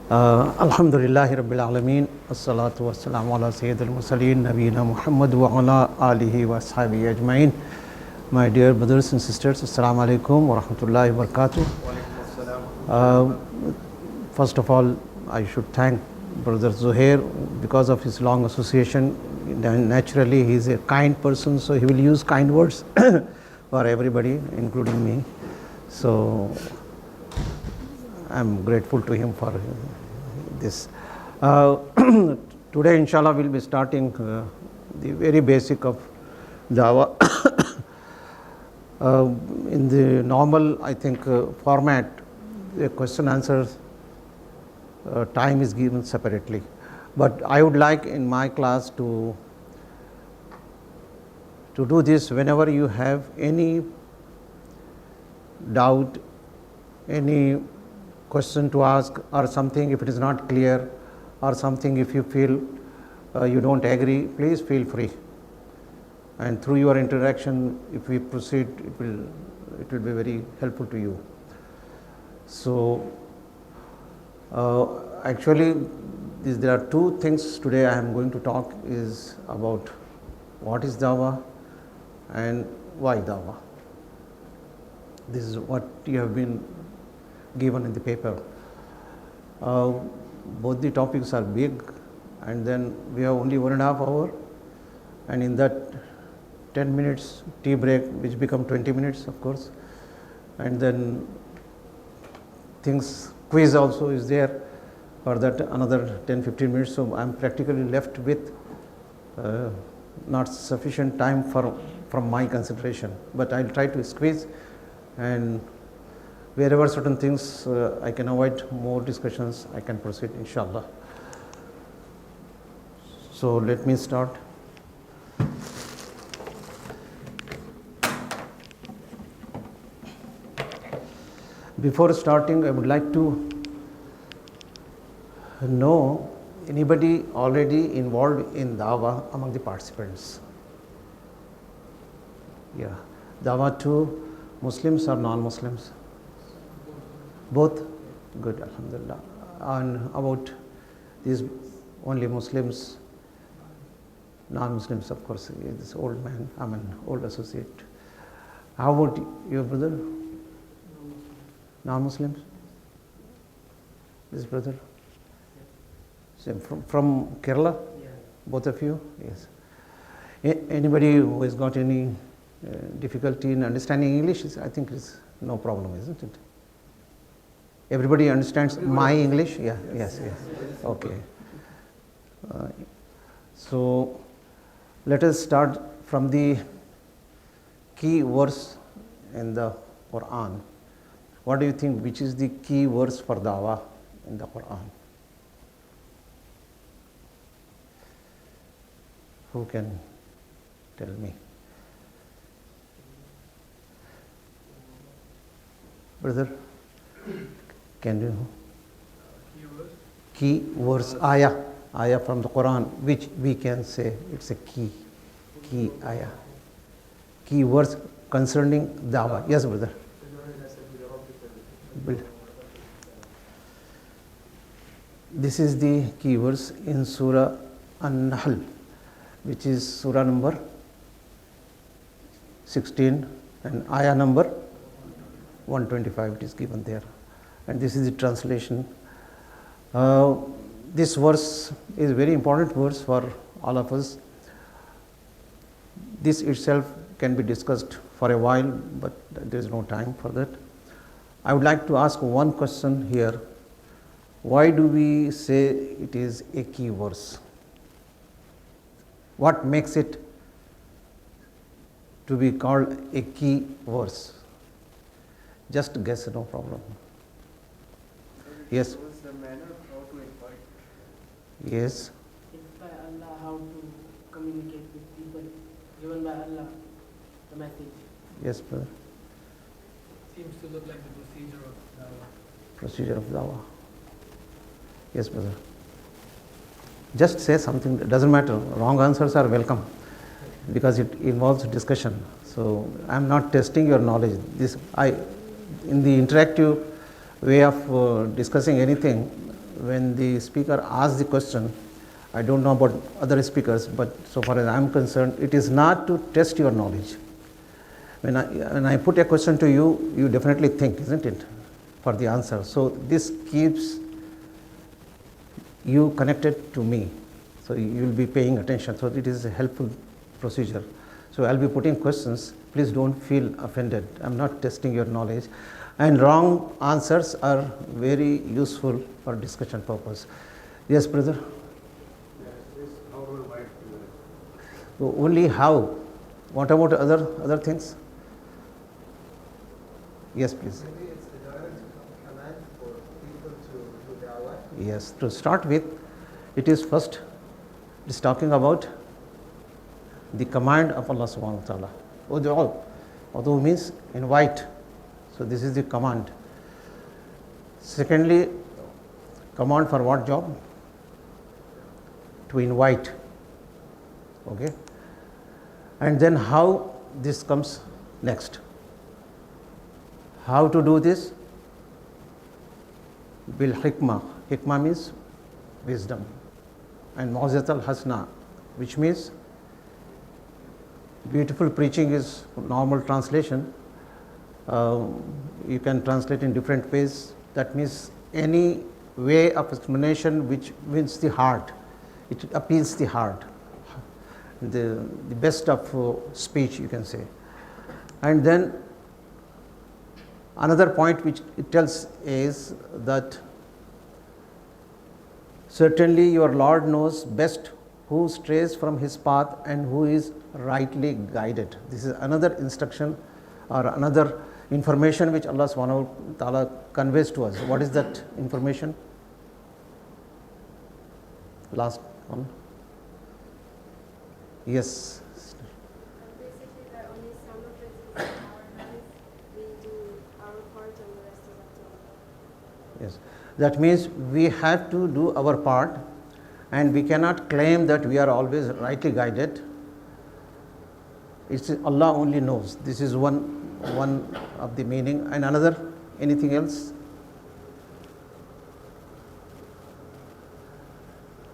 Alhamdulillahi Rabbil Alameen, As-salatu was-salamu ala Seyed al-Mursaleen, Nabeena Muhammad wa ala alihi wa ashabihi ajma'in. My dear brothers and sisters, Assalamu alaikum wa rahmatullahi wa barakatuh. First of all, I should thank Brother Zuhair because of his long association. Naturally, he is a kind person, so he will use kind words for everybody, including me. So, I am grateful to him for this. Today, inshallah, we will be starting the very basic of Dawah. In the normal, I think, format, the question answers time is given separately. But I would like in my class to do this whenever you have any doubt, any question to ask, or something if it is not clear, or something if you feel you don't agree, please feel free. And through your interaction, if we proceed, it will be very helpful to you. So, actually, there are two things today I am going to talk is about what is Dawah and why Dawah. This is what you have been given in the paper. Both the topics are big, and then we have only 1.5 hours, and in that 10 minutes tea break, which become 20 minutes, of course, and then quiz also is there for that another 10-15 minutes. So I am practically left with not sufficient time from my consideration, but I will try to squeeze, and wherever certain things I can avoid more discussions, I can proceed, inshallah. So let me start. Before starting, I would like to know anybody already involved in Dawah among the participants. Yeah, Dawah to Muslims or non-Muslims? Both? Good, alhamdulillah. And about these only Muslims, non-Muslims, of course, this old man, I'm an old associate. How about your brother? Non-Muslims? This brother? Same, from Kerala? Yeah. Both of you? Yes. Anybody who has got any difficulty in understanding English, I think it's no problem, isn't it? Everybody understands my English? Yeah, yes. Okay. So, let us start from the key verse in the Quran. What do you think, which is the key verse for Dawah in the Quran? Who can tell me? Brother, can you? Key verse, ayah from the Quran, which we can say it's a key ayah. Key verse concerning Dawah. Yes, brother. This is the key verse in Surah An-Nahl, which is Surah number 16 and ayah number 125, it is given there. And this is the translation. This verse is a very important verse for all of us. This itself can be discussed for a while, but there is no time for that. I would like to ask one question here. Why do we say it is a key verse? What makes it to be called a key verse? Just guess, no problem. Yes. The manner how to invite. Yes. It's by Allah how to communicate with people, given by Allah the message. Yes, brother. Seems to look like the procedure of Dawah. Procedure of Dawah. Yes, brother. Just say something, doesn't matter. Wrong answers are welcome because it involves discussion. So I am not testing your knowledge. In the interactive way of discussing anything, when the speaker asks the question, I don't know about other speakers, but so far as I'm concerned, it is not to test your knowledge. When I put a question to you, you definitely think, isn't it, for the answer. So this keeps you connected to me. So you will be paying attention. So it is a helpful procedure. So I'll be putting questions. Please don't feel offended. I'm not testing your knowledge. And wrong answers are very useful for discussion purpose. Yes, brother? So only how. What about other things? Yes, please. Maybe it's a direct command for people to do dawah. Yes, to start with, it is first, it is talking about the command of Allah subhanahu wa ta'ala. Ud'u. Ud'u means invite. So this is the command. Secondly, command for what job? To invite. Okay. And then how this comes next. How to do this? Bil hikmah. Hikmah means wisdom. And mau'izat al-hasna, which means beautiful preaching is normal translation. You can translate in different ways. That means any way of explanation which wins the heart. It appeals the heart. The best of speech, you can say. And then another point which it tells is that certainly your Lord knows best who strays from his path and who is rightly guided. This is another instruction or another information which Allah subhanahu wa ta'ala conveys to us. What is that information? Last one. Yes. Basically, that only some of it is in our hands. We do our part and the rest is up to Allah. Yes. That means we have to do our part, and we cannot claim that we are always rightly guided. It's Allah only knows. This is one of the meaning. And another, anything else?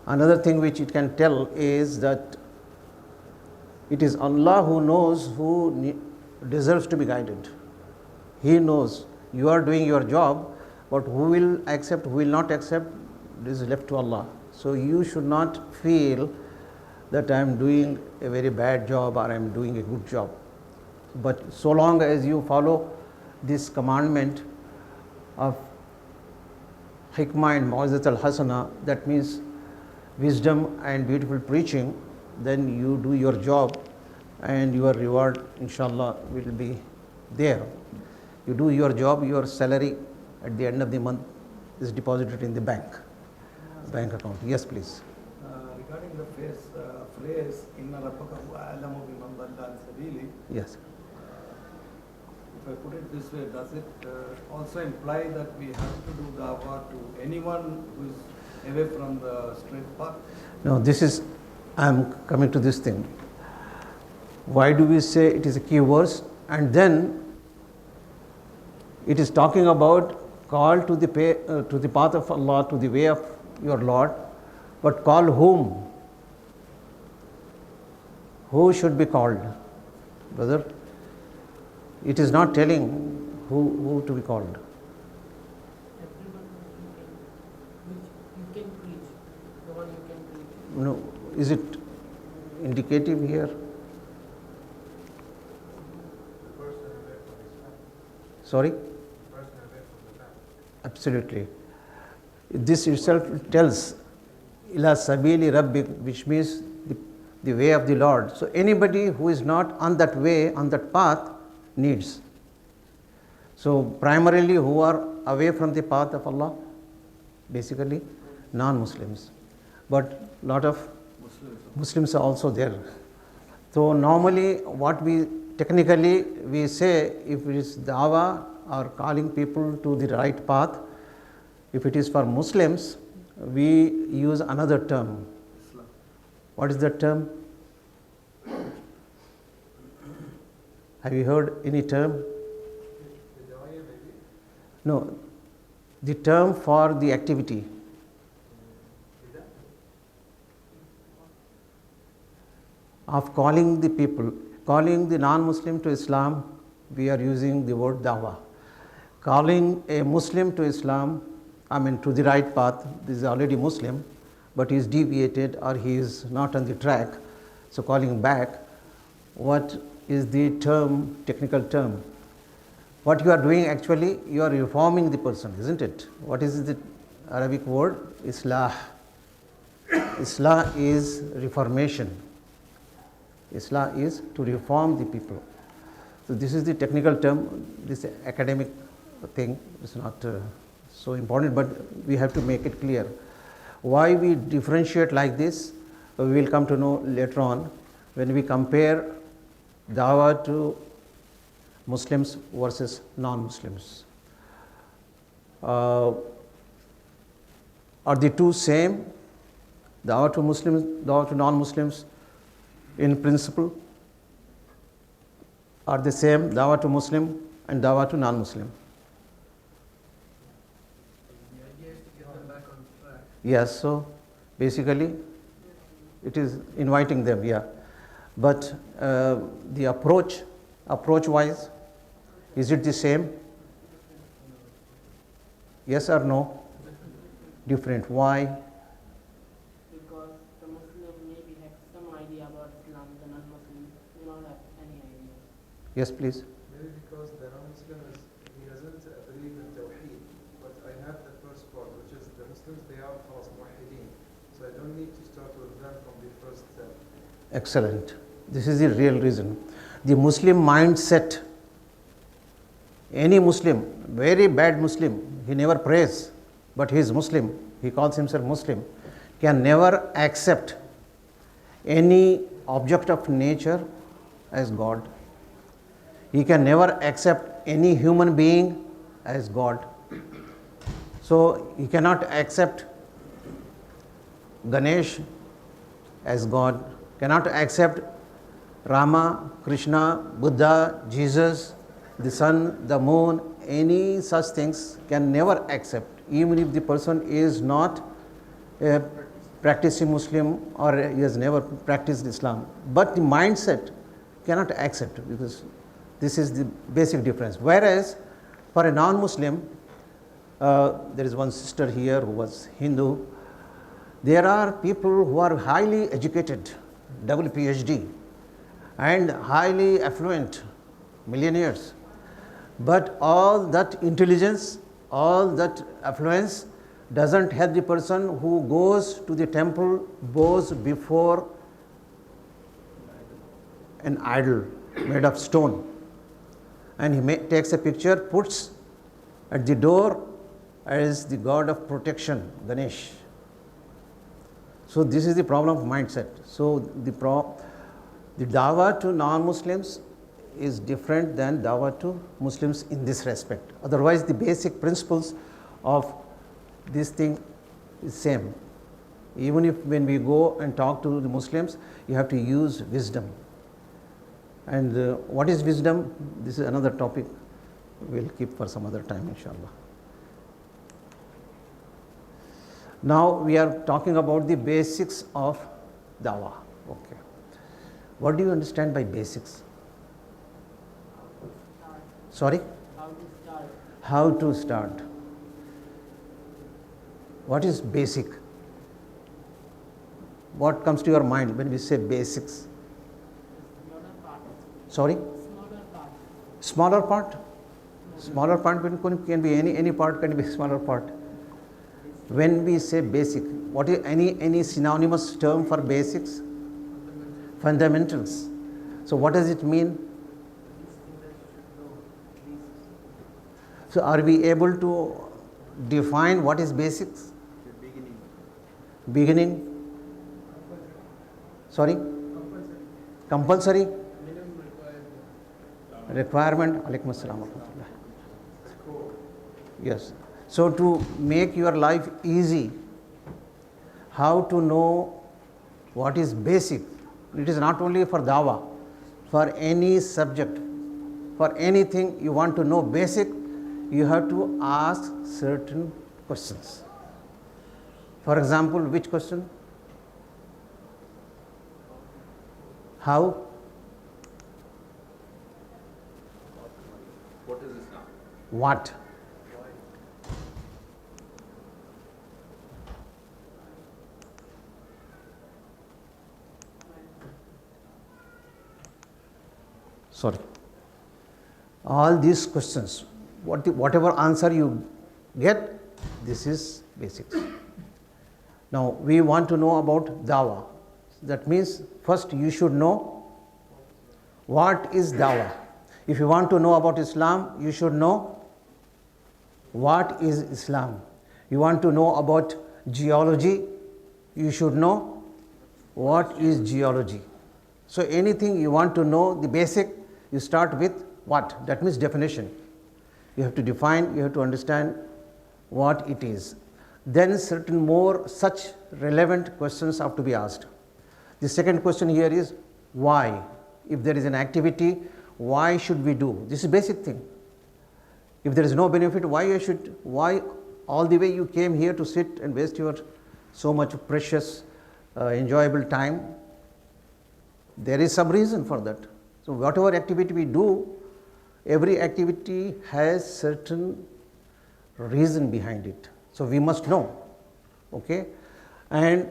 Another thing which it can tell is that it is Allah who knows who deserves to be guided. He knows you are doing your job, but who will accept, who will not accept, this is left to Allah. So you should not feel that I am doing a very bad job or I am doing a good job. But so long as you follow this commandment of hikmah and mau'izat al-hasana, that means wisdom and beautiful preaching, then you do your job and your reward inshallah will be there. You do your job, your salary at the end of the month is deposited in the bank account. Yes, please. Regarding the phrase inna rabbaka huwa a'lamu biman dhalla an sabili, Yes. if I put it this way, does it also imply that we have to do dawah to anyone who is away from the straight path? Now this is, I am coming to this thing. Why do we say it is a key verse? And then it is talking about call to the path of Allah, to the way of your Lord, but call whom? Who should be called? Brother, it is not telling who to be called. Everyone which you can preach, the one you can preach. No, is it indicative here? Sorry? Absolutely. This itself tells ila sabili rabbik, which means the way of the Lord. So anybody who is not on that way, on that path, needs. So primarily who are away from the path of Allah? Basically non-Muslims. But lot of Muslims are also there. So normally what we technically we say, if it is dawah or calling people to the right path, if it is for Muslims, we use another term. Islam. What is that term? Have you heard any term? No, the term for the activity. of calling the people, calling the non-Muslim to Islam, we are using the word Dawah. Calling a Muslim to Islam, to the right path, this is already Muslim, but he is deviated or he is not on the track, so calling back, what is the term, technical term? What you are doing actually, you are reforming the person, isn't it? What is the Arabic word? Islah. Islah is reformation. Islah is to reform the people. So this is the technical term. This academic thing is not so important, but we have to make it clear. Why we differentiate like this, we will come to know later on when we compare Dawah to Muslims versus non-Muslims. Are the two same? Dawah to Muslims, Dawah to non-Muslims in principle are the same, Dawah to Muslim and Dawah to non-Muslim. The idea is to get them back on track. Yes, so basically it is inviting them, yeah. But the approach-wise, is it the same? Yes or no? Different. Why? Because the Muslim maybe have some idea about Islam, the non-Muslim do not have any idea. Yes, please. Maybe because the non-Muslim he doesn't believe in Tawheed, but I have the first part, which is the Muslims, they are خلاص موحدين, so I don't need to start with them from the first step. Excellent. This is the real reason. The Muslim mindset, any Muslim, very bad Muslim, he never prays, but he is Muslim, he calls himself Muslim, can never accept any object of nature as God. He can never accept any human being as God. So he cannot accept Ganesh as God, cannot accept Rama, Krishna, Buddha, Jesus, the sun, the moon, any such things can never accept, even if the person is not a practicing Muslim or he has never practiced Islam. But the mindset cannot accept, because this is the basic difference. Whereas for a non-Muslim, there is one sister here who was Hindu. There are people who are highly educated, double PhD, and highly affluent, millionaires. But all that intelligence, all that affluence doesn't help the person who goes to the temple, bows before an idol made of stone, and he takes a picture, puts at the door as the god of protection, Ganesh. So this is the problem of mindset. So the Dawah to non-Muslims is different than Dawah to Muslims in this respect. Otherwise, the basic principles of this thing is same. Even if when we go and talk to the Muslims, you have to use wisdom. And what is wisdom? This is another topic we'll keep for some other time, inshallah. Now we are talking about the basics of Dawah. Okay. What do you understand by basics? Sorry? How to start? How to start. What is basic? What comes to your mind when we say basics? Smaller part. Sorry? Smaller part. Smaller part? Smaller part can be any part can be smaller part. When we say basic, what is any synonymous term for basics? Fundamentals. So what does it mean? So are we able to define what is basics? Beginning. Sorry? Compulsory? Minimum Requirement. Alaikum assalam wa rahmatullah. Yes. So to make your life easy, how to know what is basic? It is not only for Dawah, for any subject, for anything you want to know basic, you have to ask certain questions. For example, which question? How? What is Islam? What? Sorry. All these questions, whatever answer you get, this is basics. Now we want to know about Dawah. That means first you should know what is Dawah. If you want to know about Islam, you should know what is Islam. You want to know about geology, you should know what is geology. So anything you want to know, the basic, you start with what? That means definition. You have to define, you have to understand what it is. Then certain more such relevant questions have to be asked. The second question here is why? If there is an activity, why should we do? This is basic thing. If there is no benefit, why all the way you came here to sit and waste your so much precious, enjoyable time? There is some reason for that. So whatever activity we do, every activity has certain reason behind it. So we must know, okay? And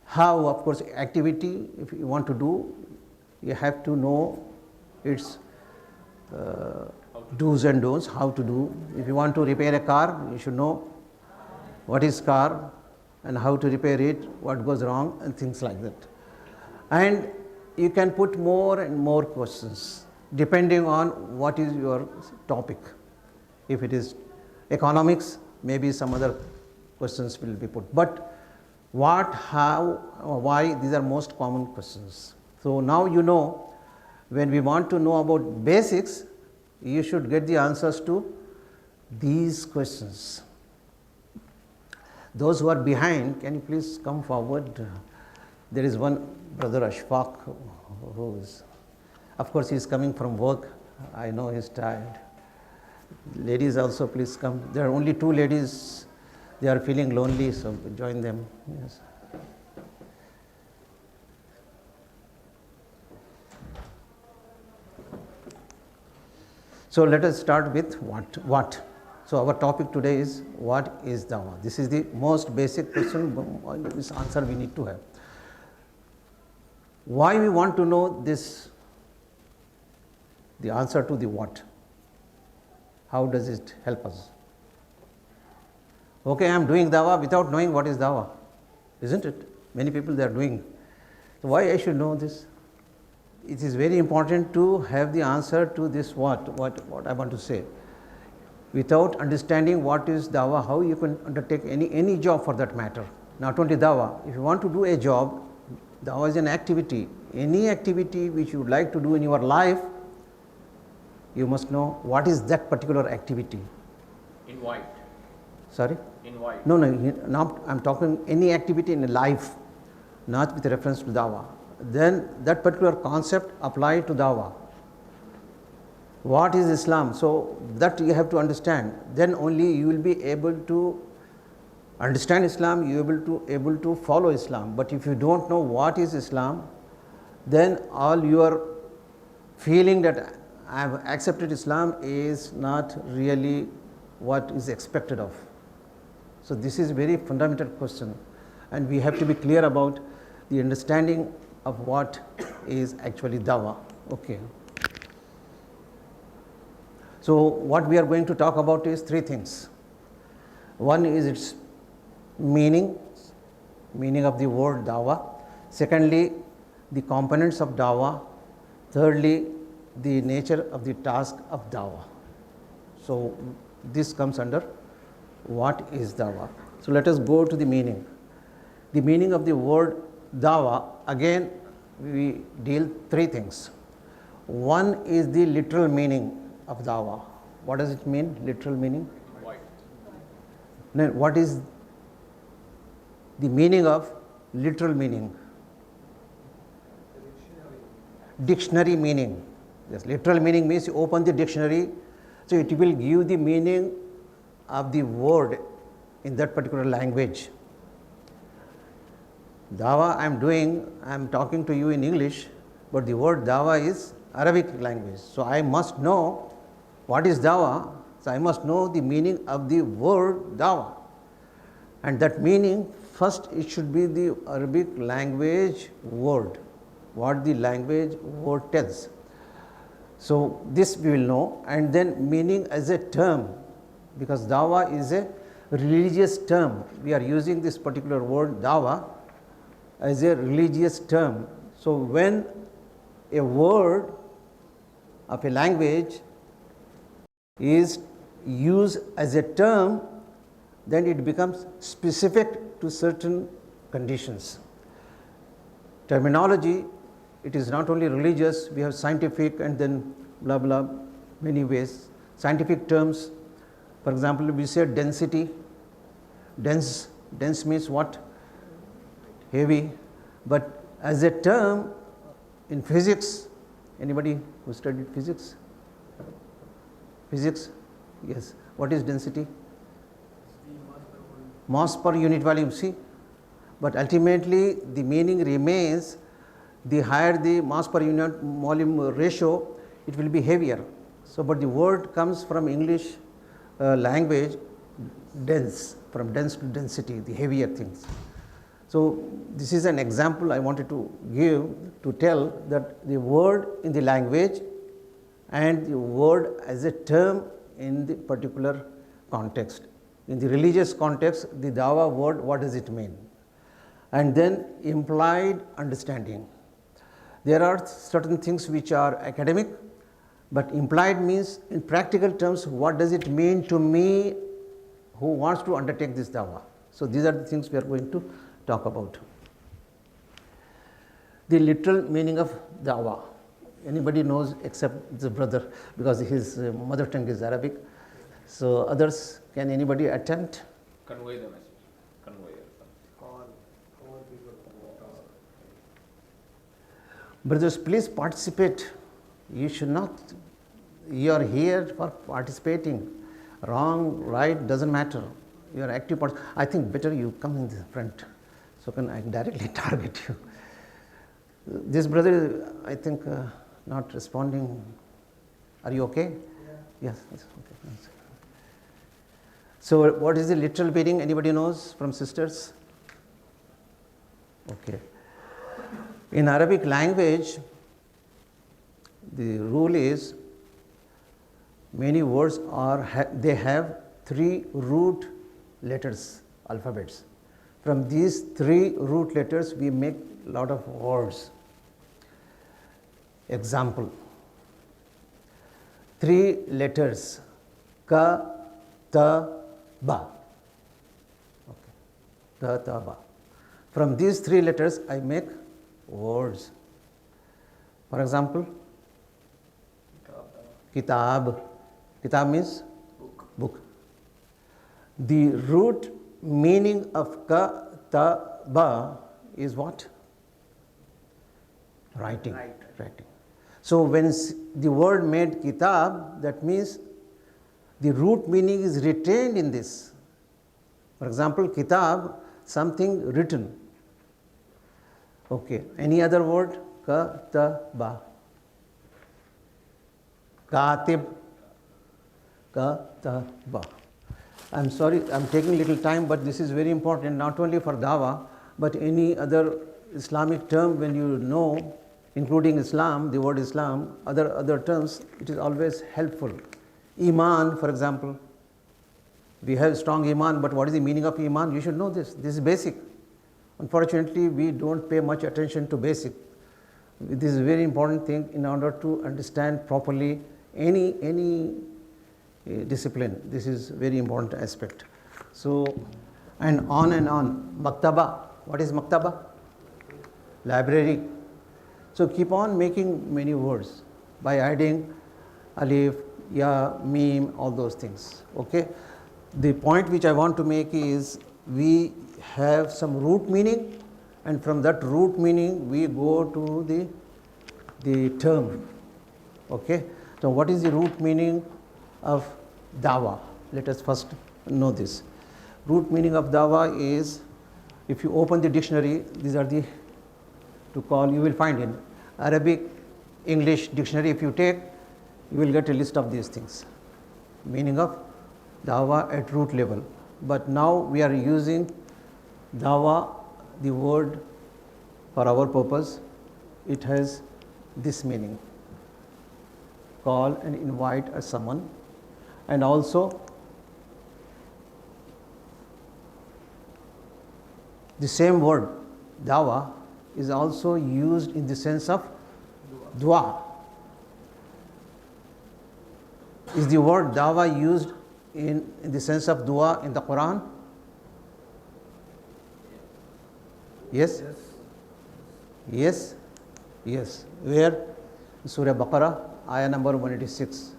how, of course, activity, if you want to do, you have to know its do's and don'ts, how to do. If you want to repair a car, you should know what is car and how to repair it, what goes wrong, and things like that. And you can put more and more questions depending on what is your topic. If it is economics, maybe some other questions will be put. But what, how, why, these are most common questions. So now you know, when we want to know about basics, you should get the answers to these questions. Those who are behind, can you please come forward? There is one brother Ashfaq who is, of course, he is coming from work. I know he is tired. Ladies also, please come. There are only two ladies. They are feeling lonely, so join them. Yes. So let us start with what. So our topic today is what is Dawah. This is the most basic question, this answer we need to have. Why we want to know this, the answer to the what? How does it help us? Okay, I am doing Dawah without knowing what is Dawah, isn't it? Many people they are doing. So why I should know this? It is very important to have the answer to this what I want to say. Without understanding what is Dawah, how you can undertake any job for that matter. Not only Dawah, if you want to do a job, Dawah is an activity. Any activity which you would like to do in your life, you must know what is that particular activity. In white. Sorry? In white. No, now I am talking any activity in life, not with reference to Dawah. Then that particular concept apply to Dawah. What is Islam? So that you have to understand. Then only you will be able to understand Islam, you will be able to follow Islam. But if you don't know what is Islam, then all your feeling that I have accepted Islam is not really what is expected of. So this is very fundamental question, and we have to be clear about the understanding of what is actually Dawah. Okay. So what we are going to talk about is three things. One is its meaning of the word Dawah. Secondly, the components of Dawah. Thirdly, the nature of the task of Dawah. So this comes under what is Dawah. So let us go to the meaning. The meaning of the word Dawah, again we deal three things. One is the literal meaning of Dawah. What does it mean, literal meaning? White. Now, what is the meaning of literal meaning? Dictionary meaning. Yes, literal meaning means you open the dictionary, so it will give the meaning of the word in that particular language. Dawah I am doing, I am talking to you in English, but the word Dawah is Arabic language. So I must know what is Dawah. So I must know the meaning of the word Dawah. And that meaning, first it should be the Arabic language word, what the language word tells. So this we will know, and then meaning as a term, because Dawah is a religious term. We are using this particular word Dawah as a religious term. So when a word of a language is used as a term, then it becomes specific to certain conditions. Terminology, it is not only religious, we have scientific and then blah blah, many ways. Scientific terms, for example, we say density. Dense means what? Heavy. But as a term in physics, anybody who studied physics? Physics? Yes. What is density? Mass per unit volume, see? But ultimately the meaning remains, the higher the mass per unit volume ratio, it will be heavier. So, but the word comes from English language, dense, from dense to density, the heavier things. So, this is an example I wanted to give to tell that the word in the language and the word as a term in the particular context. In the religious context, the Dawah word, what does it mean? And then implied understanding. There are certain things which are academic, but implied means in practical terms, what does it mean to me who wants to undertake this Dawah? So these are the things we are going to talk about. The literal meaning of Dawah. Anybody knows except the brother, because his mother tongue is Arabic. So others, can anybody attempt? Convey the message. Convey or something. All people. Brothers, please participate. You should not, you are here for participating. Wrong, right, doesn't matter. You are active part. I think better you come in the front, so can I directly target you. This brother, I think, not responding. Are you okay? Yeah. Yes, okay. So what is the literal meaning? Anybody knows from sisters? Okay. In Arabic language, the rule is many words they have 3 root letters, alphabets. From these 3 root letters, we make a lot of words. Example, 3 letters, ka, ta, ba. Okay. Ka, ta, ba. From these 3 letters, I make words. For example, kitab. Kitab means book. The root meaning of ka, ta, ba is what? Writing. Writing. So when the word made kitab, that means the root meaning is retained in this. For example, kitab, something written. Okay. Any other word? Ka, ta, ba. Katib. Ka, ta, ba. I'm sorry, I'm taking little time, but this is very important, not only for Dawah, but any other Islamic term when you know, including Islam, the word Islam, other terms, it is always helpful. Iman, for example. We have strong Iman, but what is the meaning of Iman? You should know this. This is basic. Unfortunately, we don't pay much attention to basic. This is a very important thing in order to understand properly any discipline. This is very important aspect. So, and on. Maktaba. What is maktaba? Library. So keep on making many words by adding alif, ya, mim, all those things. Okay. The point which I want to make is we have some root meaning, and from that root meaning we go to the term. Okay. So what is the root meaning of Dawah? Let us first know this. Root meaning of Dawah is, if you open the dictionary, these are the, to call, you will find in Arabic, English dictionary if you take, you will get a list of these things. Meaning of dawah at root level. But now we are using dawah, the word, for our purpose. It has this meaning: call and invite a someone, and also the same word dawah is also used in the sense of dua. Is the word dawah used in the sense of dua in the Quran? Yes? Yes? Yes. Where? Surah Baqarah, ayah number 186.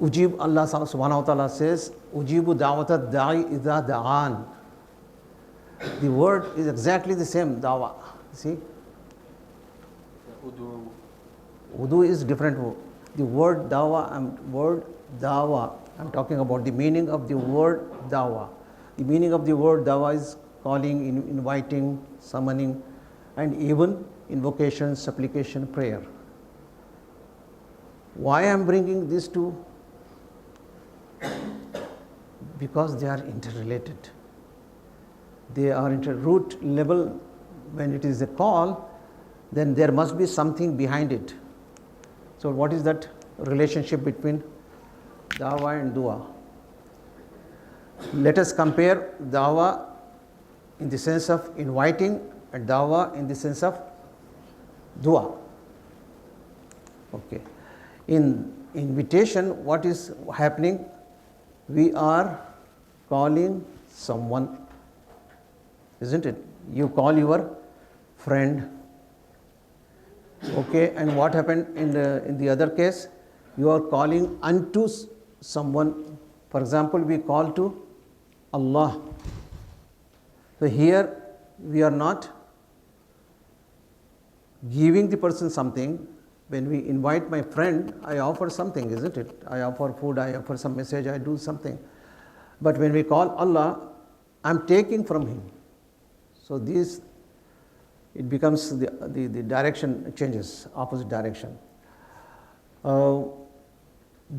Ujib, Allah subhanahu wa ta'ala says, Ujibu da'wata da'i idha da'an. The word is exactly the same, dawah. See? Udu is different. The word dawah, I'm talking about the meaning of the word dawah. The meaning of the word dawah is calling, inviting, summoning, and even invocation, supplication, prayer. Why I am bringing these two? Because they are interrelated. They are root level. When it is a call, then there must be something behind it. So what is that relationship between dawah and dua? Let us compare dawah in the sense of inviting and dawah in the sense of dua. Okay. In invitation, what is happening? We are calling someone, isn't it? You call your friend. Okay, and what happened in the other case? You are calling unto someone. For example, we call to Allah. So here we are not giving the person something. When we invite my friend, I offer something, isn't it? I offer food, I offer some message, I do something. But when we call Allah, I'm taking from Him. So this, it becomes the direction changes, opposite direction.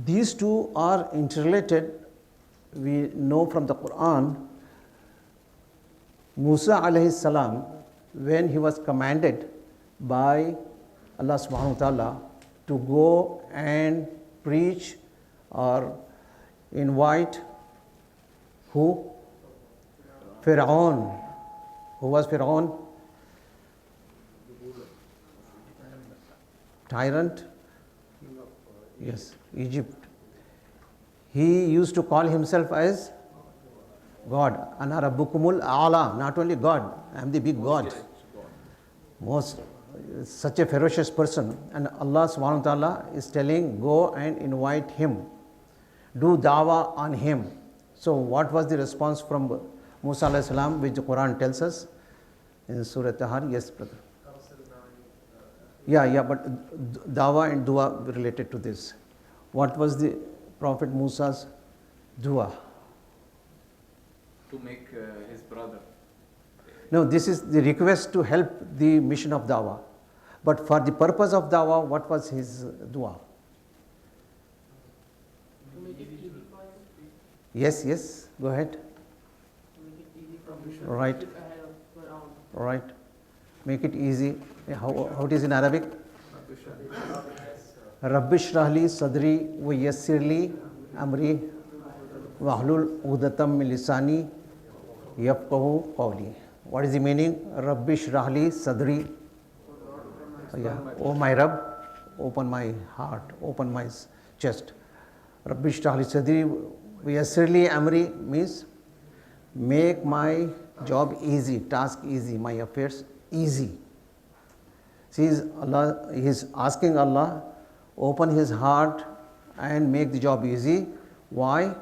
These two are interrelated. We know from the Quran, Musa alayhi salam, when he was commanded by Allah subhanahu wa ta'ala to go and preach or invite who? Fir'aun. Who was Fir'aun? Tyrant? Yes, Egypt. He used to call himself as God. Ana rabbukumul a'la. Not only God, I am the big God. Most, such a ferocious person. And Allah subhanahu wa ta'ala is telling, go and invite him. Do dawah on him. So what was the response from Musa alayhi salam, which the Quran tells us in Surah Tahar? Yes, brother. Yeah, but dawah and dua related to this. What was the Prophet Musa's dua? To make his brother. No, this is the request to help the mission of dawah. But for the purpose of dawah, what was his dua? To make it easy for him. Yes, go ahead. To make it easy for him. Right. Skip ahead of Fir'aun. Right. Make it easy. How it is in Arabic? Rabbi shrah li sadri wa yassir li amri wahlul uqdatam min lisani yafqahu qawli. What is the meaning? Rabbi shrah li sadri. Oh my Rabb, open my heart, open my chest. Rabbi shrah li sadri wa yassir li amri means make my job easy, task easy, my affairs easy. See, Allah, he is asking Allah, open his heart and make the job easy. Why?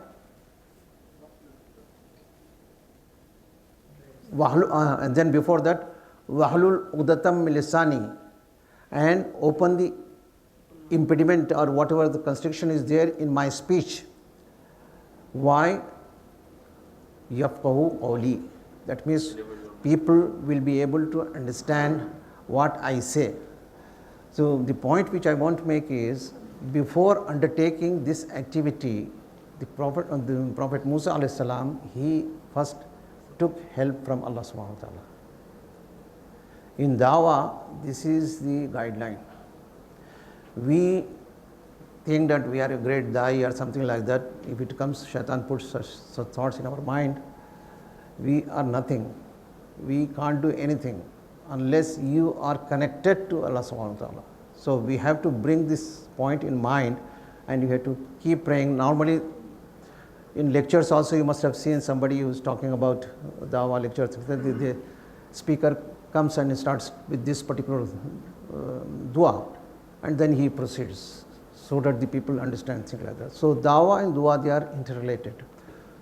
And then before that, wahlul uqdatam min lisani, and open the impediment or whatever the constriction is there in my speech. Why? Yafqahu qawli. That means people will be able to understand what I say. So the point which I want to make is, before undertaking this activity, the Prophet Musa alayhi salam, he first took help from Allah subhanahu wa ta'ala. In Dawah, this is the guideline. We think that we are a great da'i or something like that. If it comes, shaitan puts such thoughts in our mind. We are nothing. We can't do anything unless you are connected to Allah subhanahu wa ta'ala. So we have to bring this point in mind, and you have to keep praying. Normally in lectures also you must have seen somebody who is talking about Dawah lectures. The speaker comes and starts with this particular dua, and then he proceeds, so that the people understand things like that. So Dawah and dua, they are interrelated.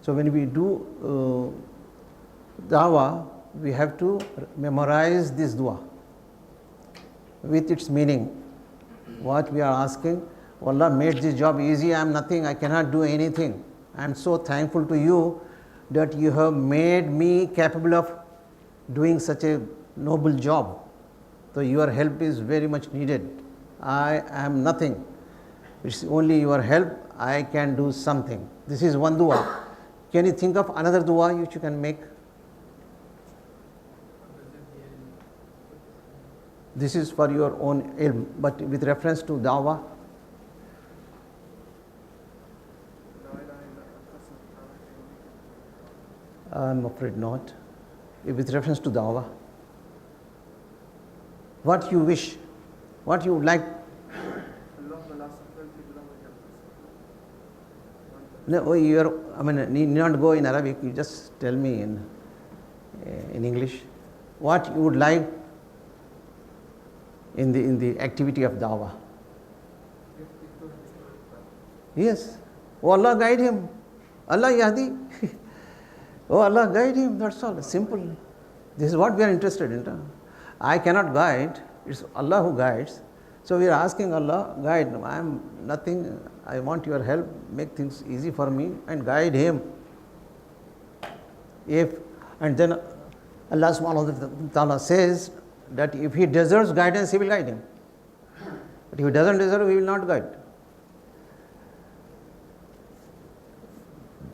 So when we do Dawah, we have to memorize this dua with its meaning. What we are asking, Allah made this job easy, I am nothing, I cannot do anything. I am so thankful to you that you have made me capable of doing such a noble job. So your help is very much needed. I am nothing. It's only your help, I can do something. This is one dua. Can you think of another dua which you can make? This is for your own ilm, but with reference to Dawah. I'm afraid not. With reference to Dawah, what you wish, what you would like. No, need not go in Arabic. You just tell me in English what you would like in the activity of Dawah. Yes. Oh Allah, guide him. Allah Yahdi. Oh Allah, guide him. That's all. Simple. This is what we are interested in. I cannot guide. It's Allah who guides. So we are asking Allah, guide. I am nothing. I want your help. Make things easy for me and guide him. And then Allah subhanahu wa ta'ala says that if he deserves guidance, he will guide him. But if he doesn't deserve, he will not guide.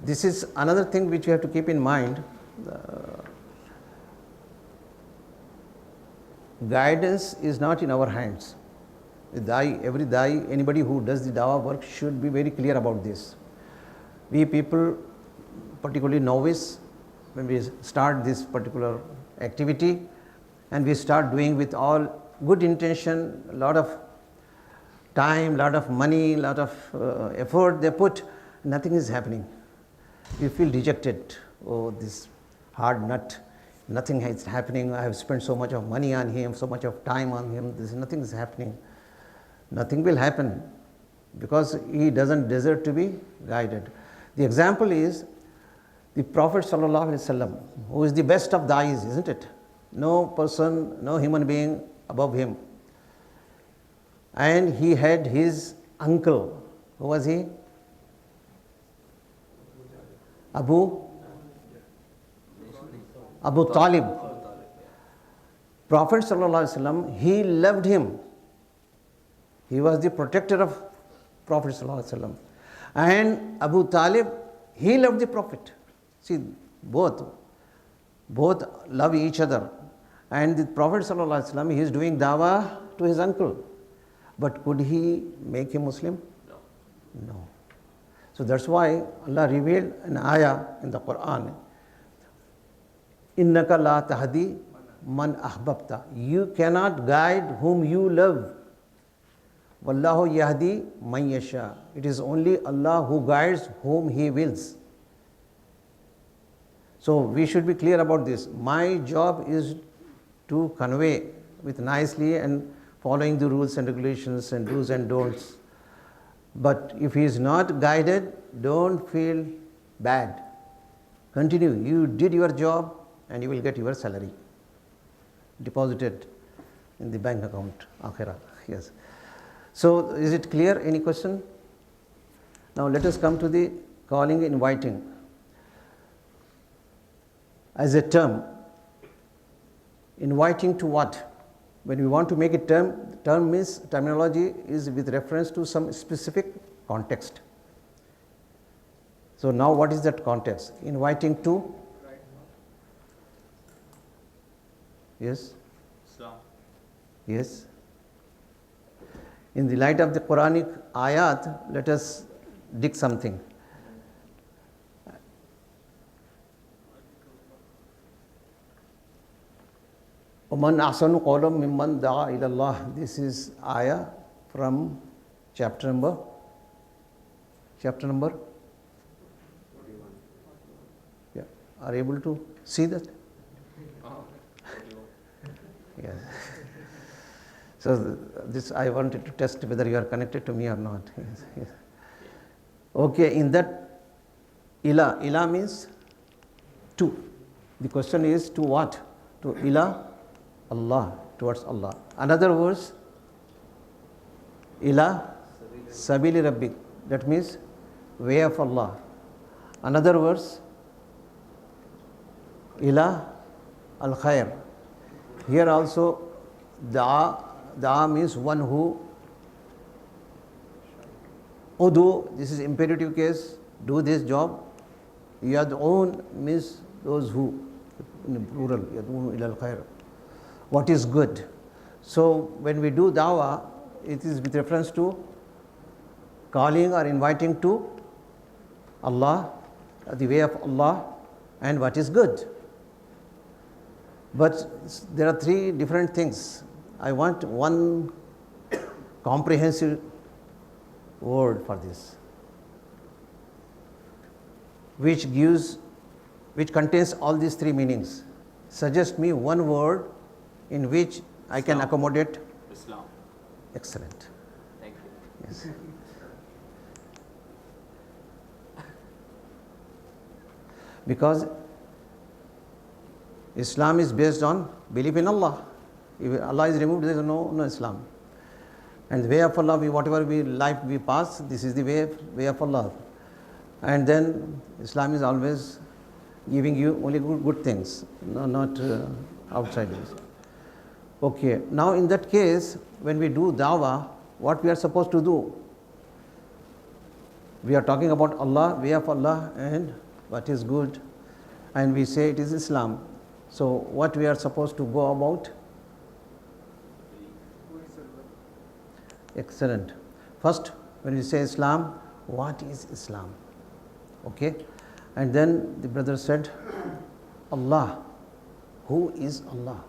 This is another thing which you have to keep in mind. Guidance is not in our hands. Every da'i, anybody who does the Dawah work should be very clear about this. We people, particularly novice, when we start this particular activity, and we start doing with all good intention, a lot of time, lot of money, lot of effort they put, nothing is happening. You feel dejected. Oh, this hard nut, nothing is happening. I have spent so much of money on him, so much of time on him. Nothing is happening. Nothing will happen because he doesn't deserve to be guided. The example is the Prophet ﷺ, who is the best of da'is, isn't it? No person, no human being above him. And he had his uncle. Who was he? Abu Talib. Prophet ﷺ, he loved him. He was the protector of Prophet ﷺ. And Abu Talib, he loved the Prophet. See, both love each other. And the Prophet ﷺ, he is doing dawah to his uncle. But could he make him Muslim? No. So that's why Allah revealed an ayah in the Quran. Innaka la tahdi man ahbabta. You cannot guide whom you love. Wallahu yahdi man yasha. It is only Allah who guides whom He wills. So we should be clear about this. My job is to convey with nicely and following the rules and regulations and do's and don'ts. But if he is not guided, don't feel bad. Continue. You did your job and you will get your salary deposited in the bank account, akhirah. Yes. So is it clear? Any question? Now let us come to the calling, inviting. As a term, inviting to what? when we want to make it term means terminology is with reference to some specific context. So now what is that context? Inviting to? Yes? Islam. Yes. In the light of the Quranic ayat, let us dig something. وَمَنْ أَحْسَنُ قَوْلًا مِمَّنْ دَعَا إِلَى اللَّهِ. This is ayah from chapter number? Yeah. Are you able to see that? Yes. So this I wanted to test whether you are connected to me or not. Yes, yes. Okay, in that ila means to. The question is to what? To ila Allah, towards Allah. Another verse, ila sabili rabbik, that means way of Allah. Another verse, ila al khair. Here also da'a means one who udu, this is imperative case, do this job. Yad'un means those who, in plural, yad'un ila al khair, what is good. So when we do dawah, it is with reference to calling or inviting to Allah, the way of Allah, and what is good. But there are three different things. I want one comprehensive word for this, which contains all these three meanings. Suggest me one word in which I can Islam. accommodate. Islam. Excellent. Thank you. Yes. Because Islam is based on belief in Allah. If Allah is removed, there is no Islam. And the way of Allah, whatever life we pass, this is the way of Allah. And then Islam is always giving you only good things, not outsiders. Okay, now in that case, when we do dawah, what we are supposed to do? We are talking about Allah, way of Allah, and what is good, and we say it is Islam. So what we are supposed to go about? Excellent. First, when we say Islam, what is Islam? Okay, and then the brother said, Allah. Who is Allah?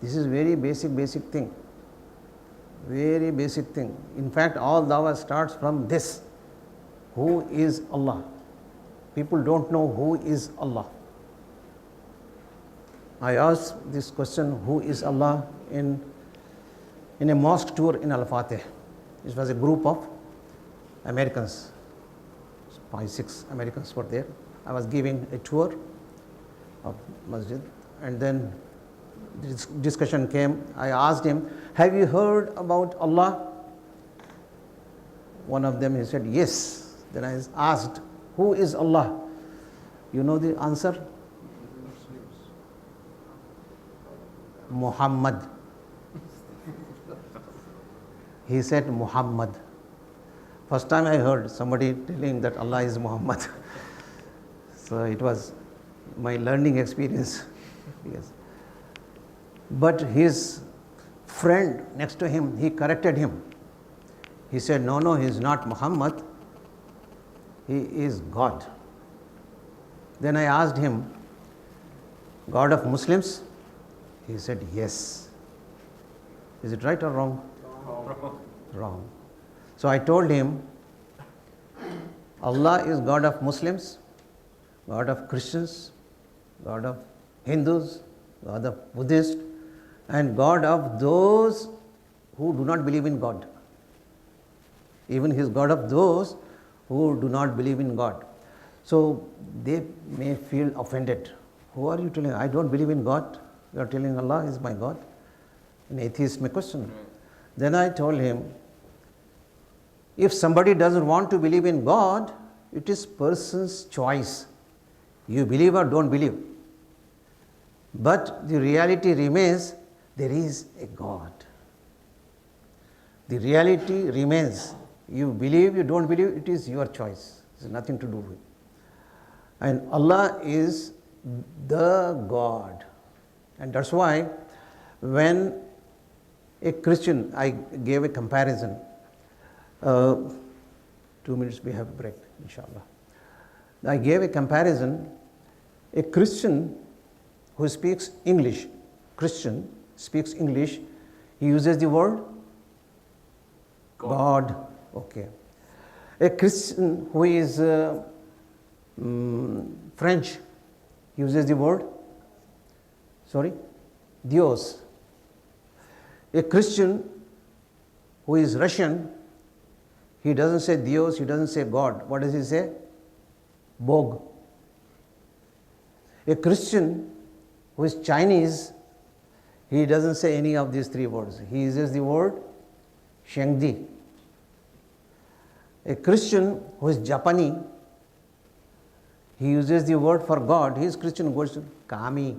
This is very basic thing. Very basic thing. In fact, all dawah starts from this. Who is Allah? People don't know who is Allah. I asked this question, who is Allah, in a mosque tour in Al-Fateh. It was a group of Americans, 5-6 Americans were there. I was giving a tour of masjid, and then this discussion came. I asked him, have you heard about Allah? One of them, he said, yes. Then I asked, who is Allah? You know the answer? Muhammad. He said Muhammad. First time I heard somebody telling that Allah is Muhammad. So it was my learning experience. Yes. But his friend next to him, he corrected him. He said, no, he is not Muhammad. He is God. Then I asked him, God of Muslims? He said, yes. Is it right or wrong? Wrong. So I told him, Allah is God of Muslims, God of Christians, God of Hindus, God of Buddhists, and God of those who do not believe in God. Even He is God of those who do not believe in God. So they may feel offended. Who are you telling? I don't believe in God. You are telling Allah is my God. An atheist may question. Then I told him, if somebody doesn't want to believe in God, it is person's choice. You believe or don't believe. But the reality remains there is a God. The reality remains. You believe, you don't believe, it is your choice. It has nothing to do with it. And Allah is the God. And that's why when a Christian, I gave a comparison, 2 minutes we have a break, inshallah. I gave a comparison, a Christian who speaks English, Christian speaks English, he uses the word God. Okay. A Christian who is French uses the word, sorry, Dios. A Christian who is Russian, he doesn't say Dios, he doesn't say God. What does he say? Bog. A Christian who is Chinese, he doesn't say any of these three words. He uses the word Shengdi. A Christian who is Japanese, he uses the word for God. He is Christian, goes to Kami.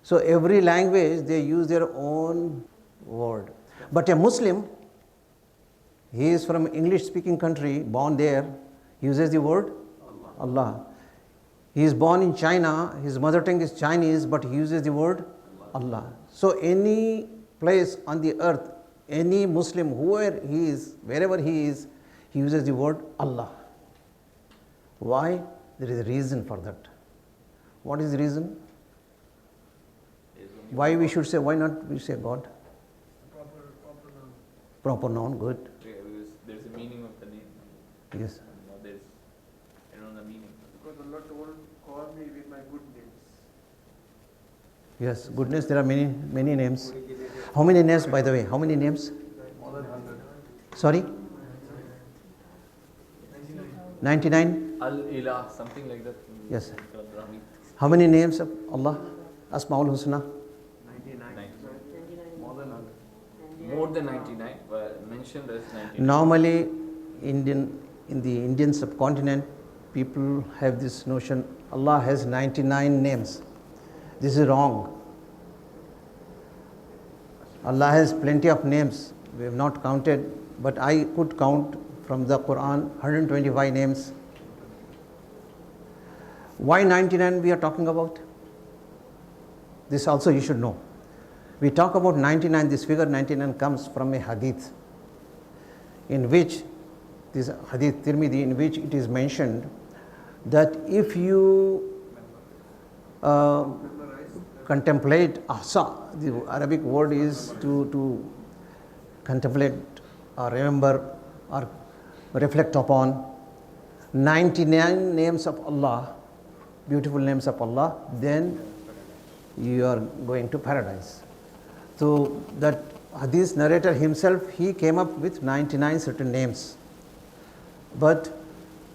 So every language they use their own word. But a Muslim, he is from English speaking country, born there, he uses the word Allah. He is born in China, his mother tongue is Chinese, but he uses the word Allah. So any place on the earth, any Muslim, whoever he is, wherever he is, he uses the word Allah. Why? There is a reason for that. What is the reason? Why we should say, why not we say God? Proper noun. Proper noun, good. There's a meaning of the name. Yes. No, there's, I don't know the meaning. Because Allah told, call me with my good names. Yes, goodness, there are many names. How many names, by the way? How many names? More than 100. Sorry? 99? Al-Ilah, something like that. Yes. Al-Brahmi. How many names of Allah? Asmaul Husna? 99. More than 100. More than 99, but mentioned as 99. Normally, in the Indian subcontinent, people have this notion, Allah has 99 names. This is wrong. Allah has plenty of names. We have not counted, but I could count from the Quran 125 names. Why 99 we are talking about? This also you should know. We talk about 99, this figure 99 comes from a hadith in which, this hadith Tirmidhi, in which it is mentioned that if you contemplate, ahsa, the Arabic word is to contemplate or remember or reflect upon 99 names of Allah, beautiful names of Allah, then you are going to paradise. So that hadith narrator himself, he came up with 99 certain names. But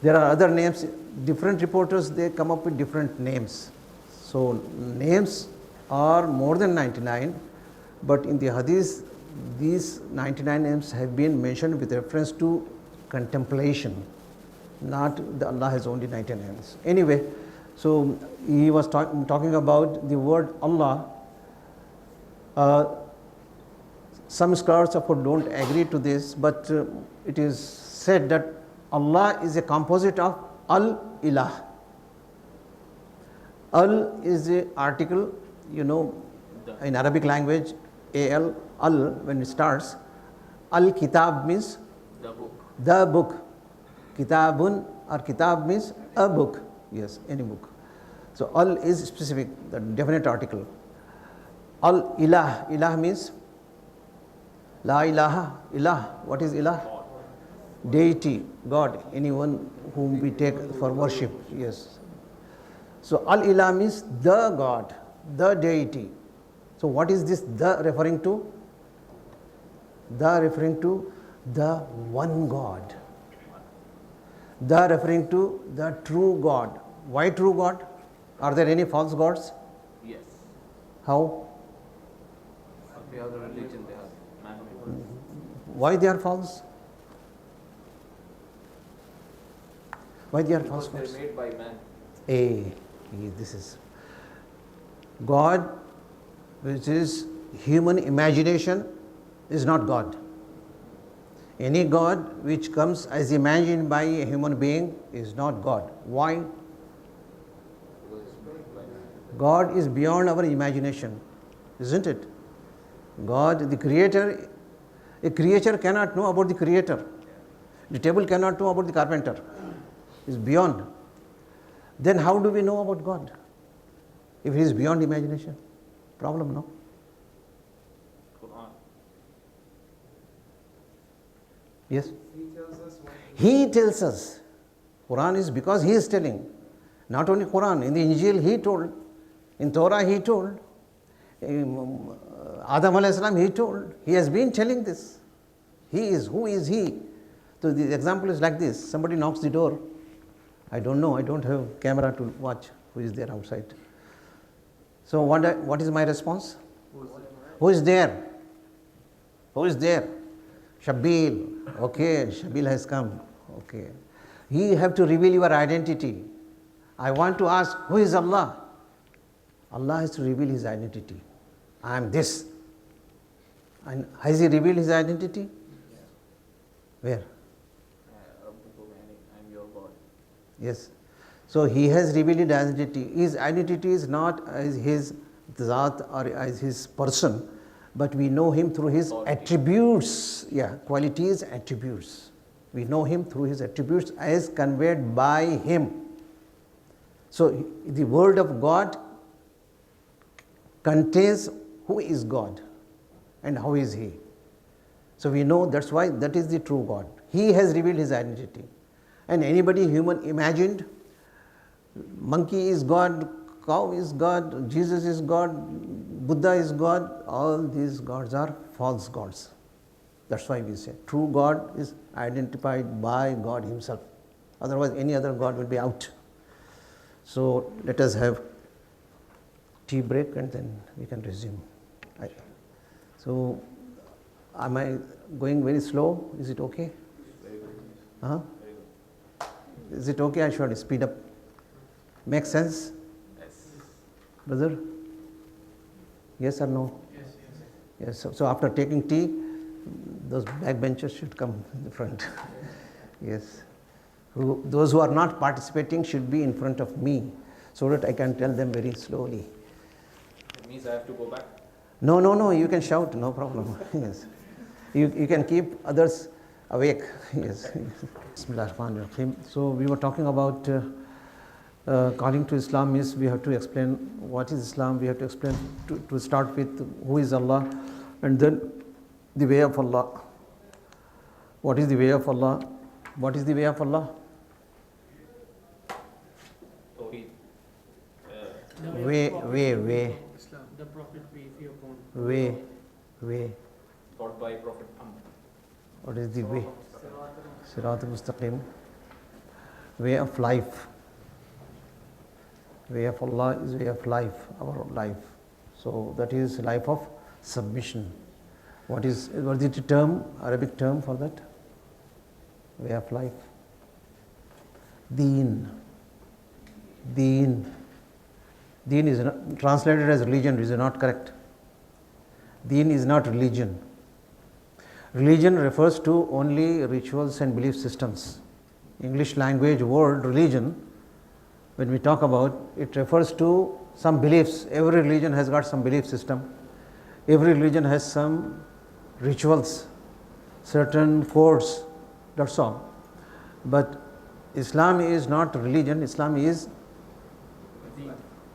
there are other names, different reporters, they come up with different names. So names are more than 99, but in the hadith, these 99 names have been mentioned with reference to contemplation, not the Allah has only 99 names. Anyway, so he was talking about the word Allah. Some scholars of course don't agree to this, but it is said that Allah is a composite of Al-Ilah. Al is the article, you know, in Arabic language, A-L, Al, when it starts. Al-Kitab means The book. the book. Kitabun or Kitab means a book. Yes, any book. So Al is specific, the definite article. Al-Ilah, Ilah means La ilaha, Ilah. What is Ilah? Deity, God, anyone whom we take for worship. Yes. So Al-Ilah means the God, the deity. So what is this the referring to? The referring to the one God. The referring to the true God. Why true God? Are there any false gods? Yes. How? Every other religion they have man-made. Why they are false? Why they are false Because gods? they're made by man. This is God which is human imagination, is not God. Any God which comes as imagined by a human being is not God. Why? God is beyond our imagination, isn't it? God, the creator, a creature cannot know about the creator. The table cannot know about the carpenter. It's beyond. Then how do we know about God? If he is beyond imagination? Problem, no? Quran. Yes? He tells us what He tells us. Quran is because he is telling. Not only Quran, in the Injil he told, in Torah he told, in Adam alayhi salam he told. He has been telling this. He is, who is he? So the example is like this. Somebody knocks the door. I don't know, I don't have camera to watch who is there outside. So what is my response? Who is there? Who is there? Shabil. Okay, Shabil has come. Okay. You have to reveal your identity. I want to ask, who is Allah? Allah has to reveal his identity. I am this. And has he revealed his identity? Where? I'm your God. Yes. So he has revealed his identity. His identity is not as his Zat or as his person, but we know him through his attributes. Yeah, qualities, attributes. We know him through his attributes as conveyed by him. So the word of God contains who is God and how is he. So we know that's why that is the true God. He has revealed his identity. And anybody human imagined, monkey is God, cow is God, Jesus is God, Buddha is God, all these gods are false gods. That's why we say true God is identified by God himself. Otherwise any other God will be out. So let us have tea break and then we can resume. So am I going very slow? Is it okay? Uh-huh. Is it okay? I should speed up. Make sense? Yes. Brother? Yes or no? Yes. So after taking tea, those backbenchers should come in the front. Yes. Those who are not participating should be in front of me so that I can tell them very slowly. It means I have to go back. No, you can shout, no problem. Yes. You can keep others awake. Yes. Bismillahirrahmanirrahim. So we were talking about calling to Islam means we have to explain what is Islam, we have to explain to start with who is Allah and then the way of Allah. What is the way of Allah? What is the way of Allah? Tawheed. Way. Islam, the Prophet way, fear upon. Way. Taught by Prophet Muhammad. What is the way? Sirat al-Mustaqim. Way of life. Way of Allah is way of life, our life. So that is life of submission. What is the term, Arabic term for that? Way of life. Deen. Deen is not, translated as religion, is not correct. Deen is not religion. Religion refers to only rituals and belief systems. English language word religion, when we talk about, it refers to some beliefs. Every religion has got some belief system. Every religion has some rituals, certain codes, that's all. But Islam is not religion, Islam is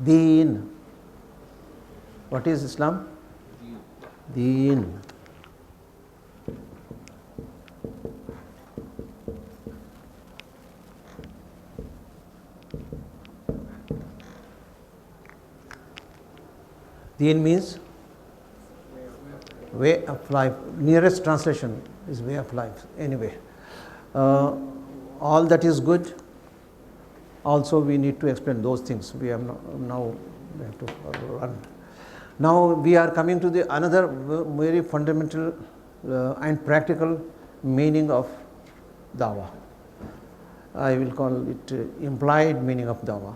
Deen. What is Islam? Deen. Deen means way of life. Nearest translation is way of life. Anyway, all that is good. Also, we need to explain those things. We have now we have to run. Now we are coming to the another very fundamental and practical meaning of Dawah. I will call it implied meaning of Dawah.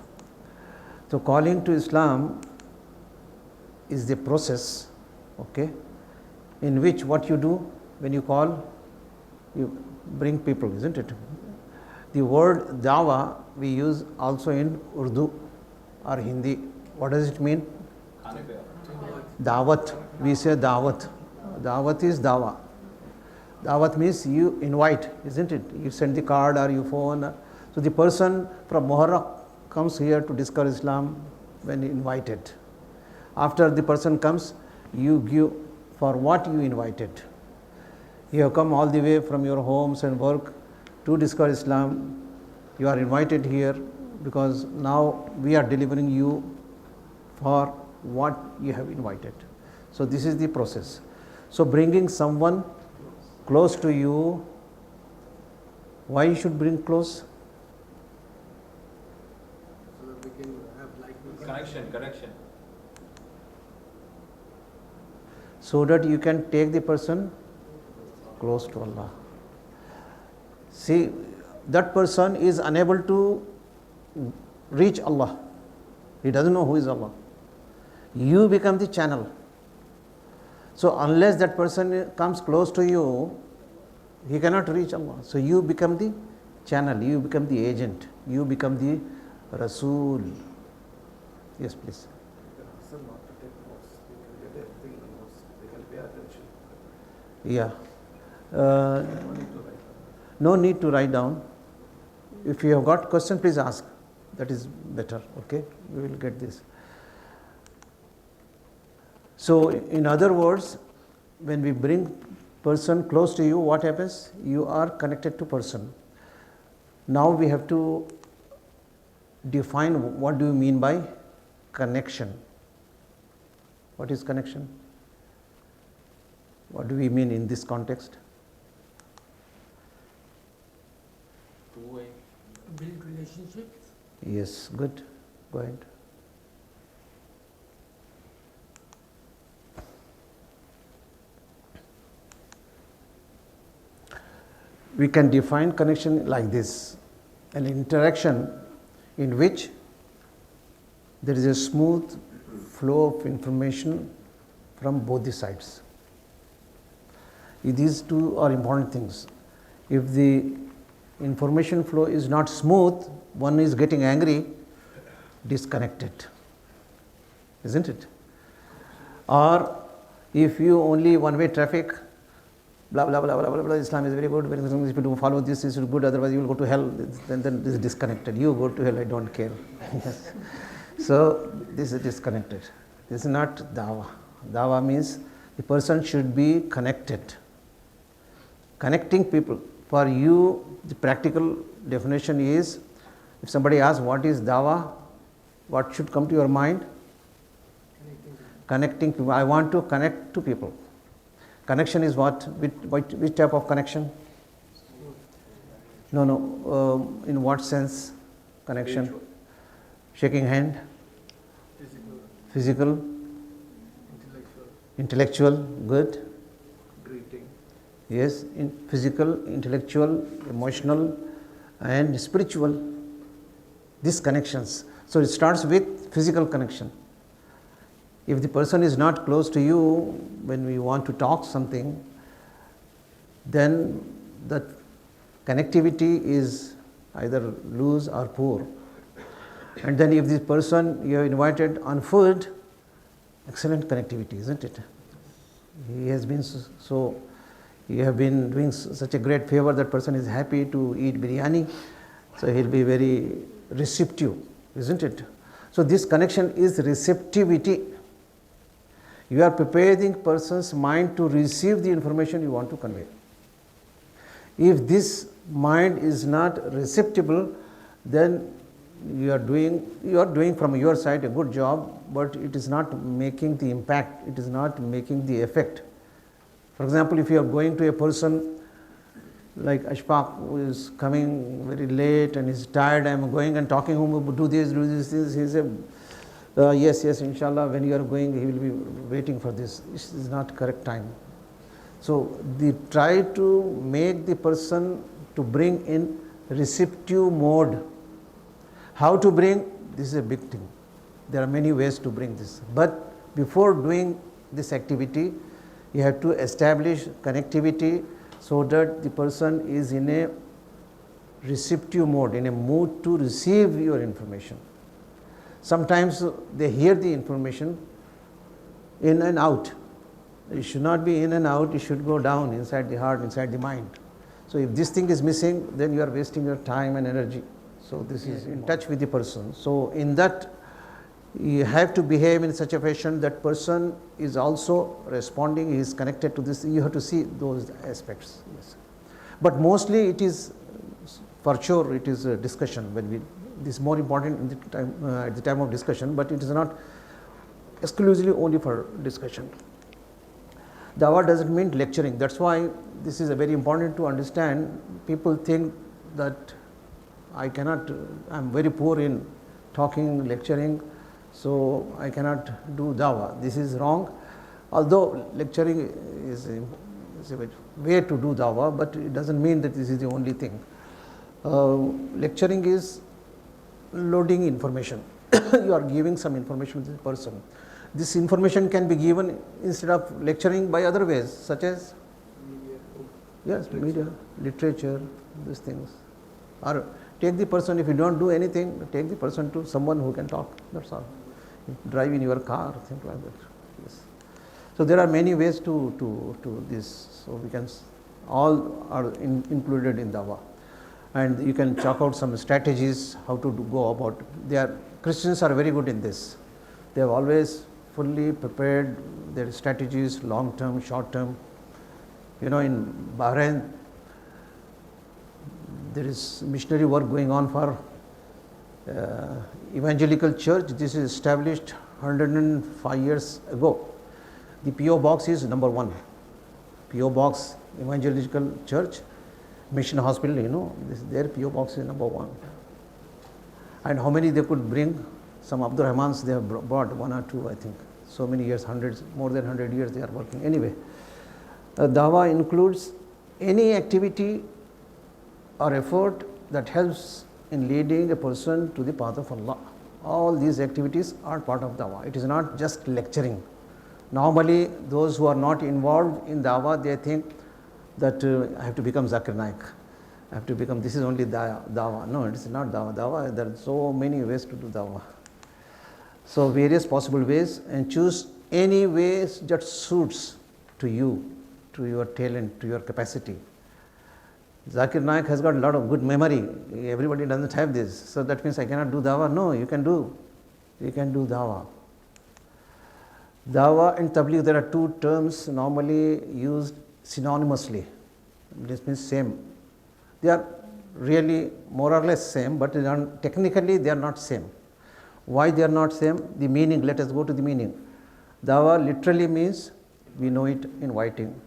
So calling to Islam is the process, okay, in which what you do when you call, you bring people, isn't it? The word Dawah we use also in Urdu or Hindi. What does it mean? Dawat. We say Dawat. Dawat is Dawah. Dawat means you invite, isn't it? You send the card or you phone. So the person from Muharram comes here to discover Islam when invited. After the person comes, you give for what you invited. You have come all the way from your homes and work to discover Islam. You are invited here because now we are delivering you for what you have invited. So this is the process. So bringing someone close to you, why you should bring close? So that we can have likeness. Connection. So that you can take the person close to Allah. See, that person is unable to reach Allah. He doesn't know who is Allah. You become the channel. So unless that person comes close to you, he cannot reach Allah. So you become the channel, you become the agent, you become the Rasul. Yes, please. Some not to take notes. We can get everything in the notes. They can pay attention. Yeah. No need to write down. No need to write down. If you have got question, please ask. That is better. Okay, we will get this. So, in other words, when we bring person close to you, what happens? You are connected to person. Now we have to define what do you mean by connection. What is connection? What do we mean in this context? Two-way. Build relationships. Yes, good. Go ahead. We can define connection like this: an interaction in which there is a smooth flow of information from both the sides. These two are important things. If the information flow is not smooth, one is getting angry, disconnected, isn't it? Or if you only one-way traffic, blah blah blah blah blah blah, Islam is very good, very good, if you don't follow this is good, otherwise you will go to hell, then this is disconnected. You go to hell, I don't care. Yes. So this is disconnected. This is not Dawah. Dawah means the person should be connected. Connecting people. For you, the practical definition is, if somebody asks what is Dawah, what should come to your mind? Connecting people. I want to connect to people. Connection is what? Which type of connection? No. In what sense? Connection? Spiritual. Shaking hand? Physical. Physical? Intellectual. Intellectual? Good. Greeting. Yes, in physical, intellectual, emotional and spiritual. These connections. So it starts with physical connection. If the person is not close to you when we want to talk something, then that connectivity is either loose or poor. And then if this person you have invited on food, excellent connectivity, isn't it? He has been so you have been doing such a great favor, that person is happy to eat biryani, so he'll be very receptive, isn't it? So this connection is receptivity. You are preparing person's mind to receive the information you want to convey. If this mind is not receptible, then you are doing from your side a good job, but it is not making the impact, it is not making the effect. For example, if you are going to a person like Ashfaq, who is coming very late and is tired, I am going and talking him, do this, he says, yes, inshallah, when you are going, he will be waiting for this. This is not correct time. So, try to make the person to bring in receptive mode. How to bring? This is a big thing. There are many ways to bring this. But before doing this activity, you have to establish connectivity so that the person is in a receptive mode, in a mood to receive your information. Sometimes they hear the information in and out. It should not be in and out, it should go down inside the heart, inside the mind. So if this thing is missing, then you are wasting your time and energy. So this is in touch with the person. So in that, you have to behave in such a fashion that person is also responding, he is connected to this. You have to see those aspects. Yes. But mostly it is, for sure, it is a discussion. When we, this is more important in the time, at the time of discussion, but it is not exclusively only for discussion. Dawah doesn't mean lecturing. That's why this is a very important to understand. People think that I cannot, I'm very poor in talking, lecturing, so I cannot do dawah. This is wrong. Although lecturing is a way to do dawah, but it doesn't mean that this is the only thing. Lecturing is loading information. You are giving some information to the person. This information can be given instead of lecturing by other ways, such as media, literature, these things. Or take the person, if you don't do anything, take the person to someone who can talk, that's all. Drive in your car, things like that. Yes. So there are many ways to this. So we can, all are included in Dawah. And you can chalk out some strategies how to go about. Christians are very good in this. They have always fully prepared their strategies, long term, short term. You know, in Bahrain, there is missionary work going on for evangelical church. This is established 105 years ago. The PO box is number 1. PO box, evangelical church, mission hospital, you know, their PO box is number 1. And how many they could bring? Some Abdur Rahmans they have brought, 1 or 2, I think. So many years, hundreds, more than 100 years they are working. Anyway, Dawah includes any activity or effort that helps in leading a person to the path of Allah. All these activities are part of Dawah. It is not just lecturing. Normally, those who are not involved in Dawah, they think that I have to become Zakir Naik. I have to become, this is only Dawah. No, it is not Dawah. Dawah, there are so many ways to do Dawah. So various possible ways, and choose any ways that suits to you, to your talent, to your capacity. Zakir Naik has got a lot of good memory. Everybody doesn't have this. So that means I cannot do Dawah. No, you can do. You can do Dawah. Dawah and Tabligh, there are two terms normally used synonymously. This means same. They are really more or less same, but technically they are not same. Why they are not same? The meaning, let us go to the meaning. Dawah literally means, we know it, inviting.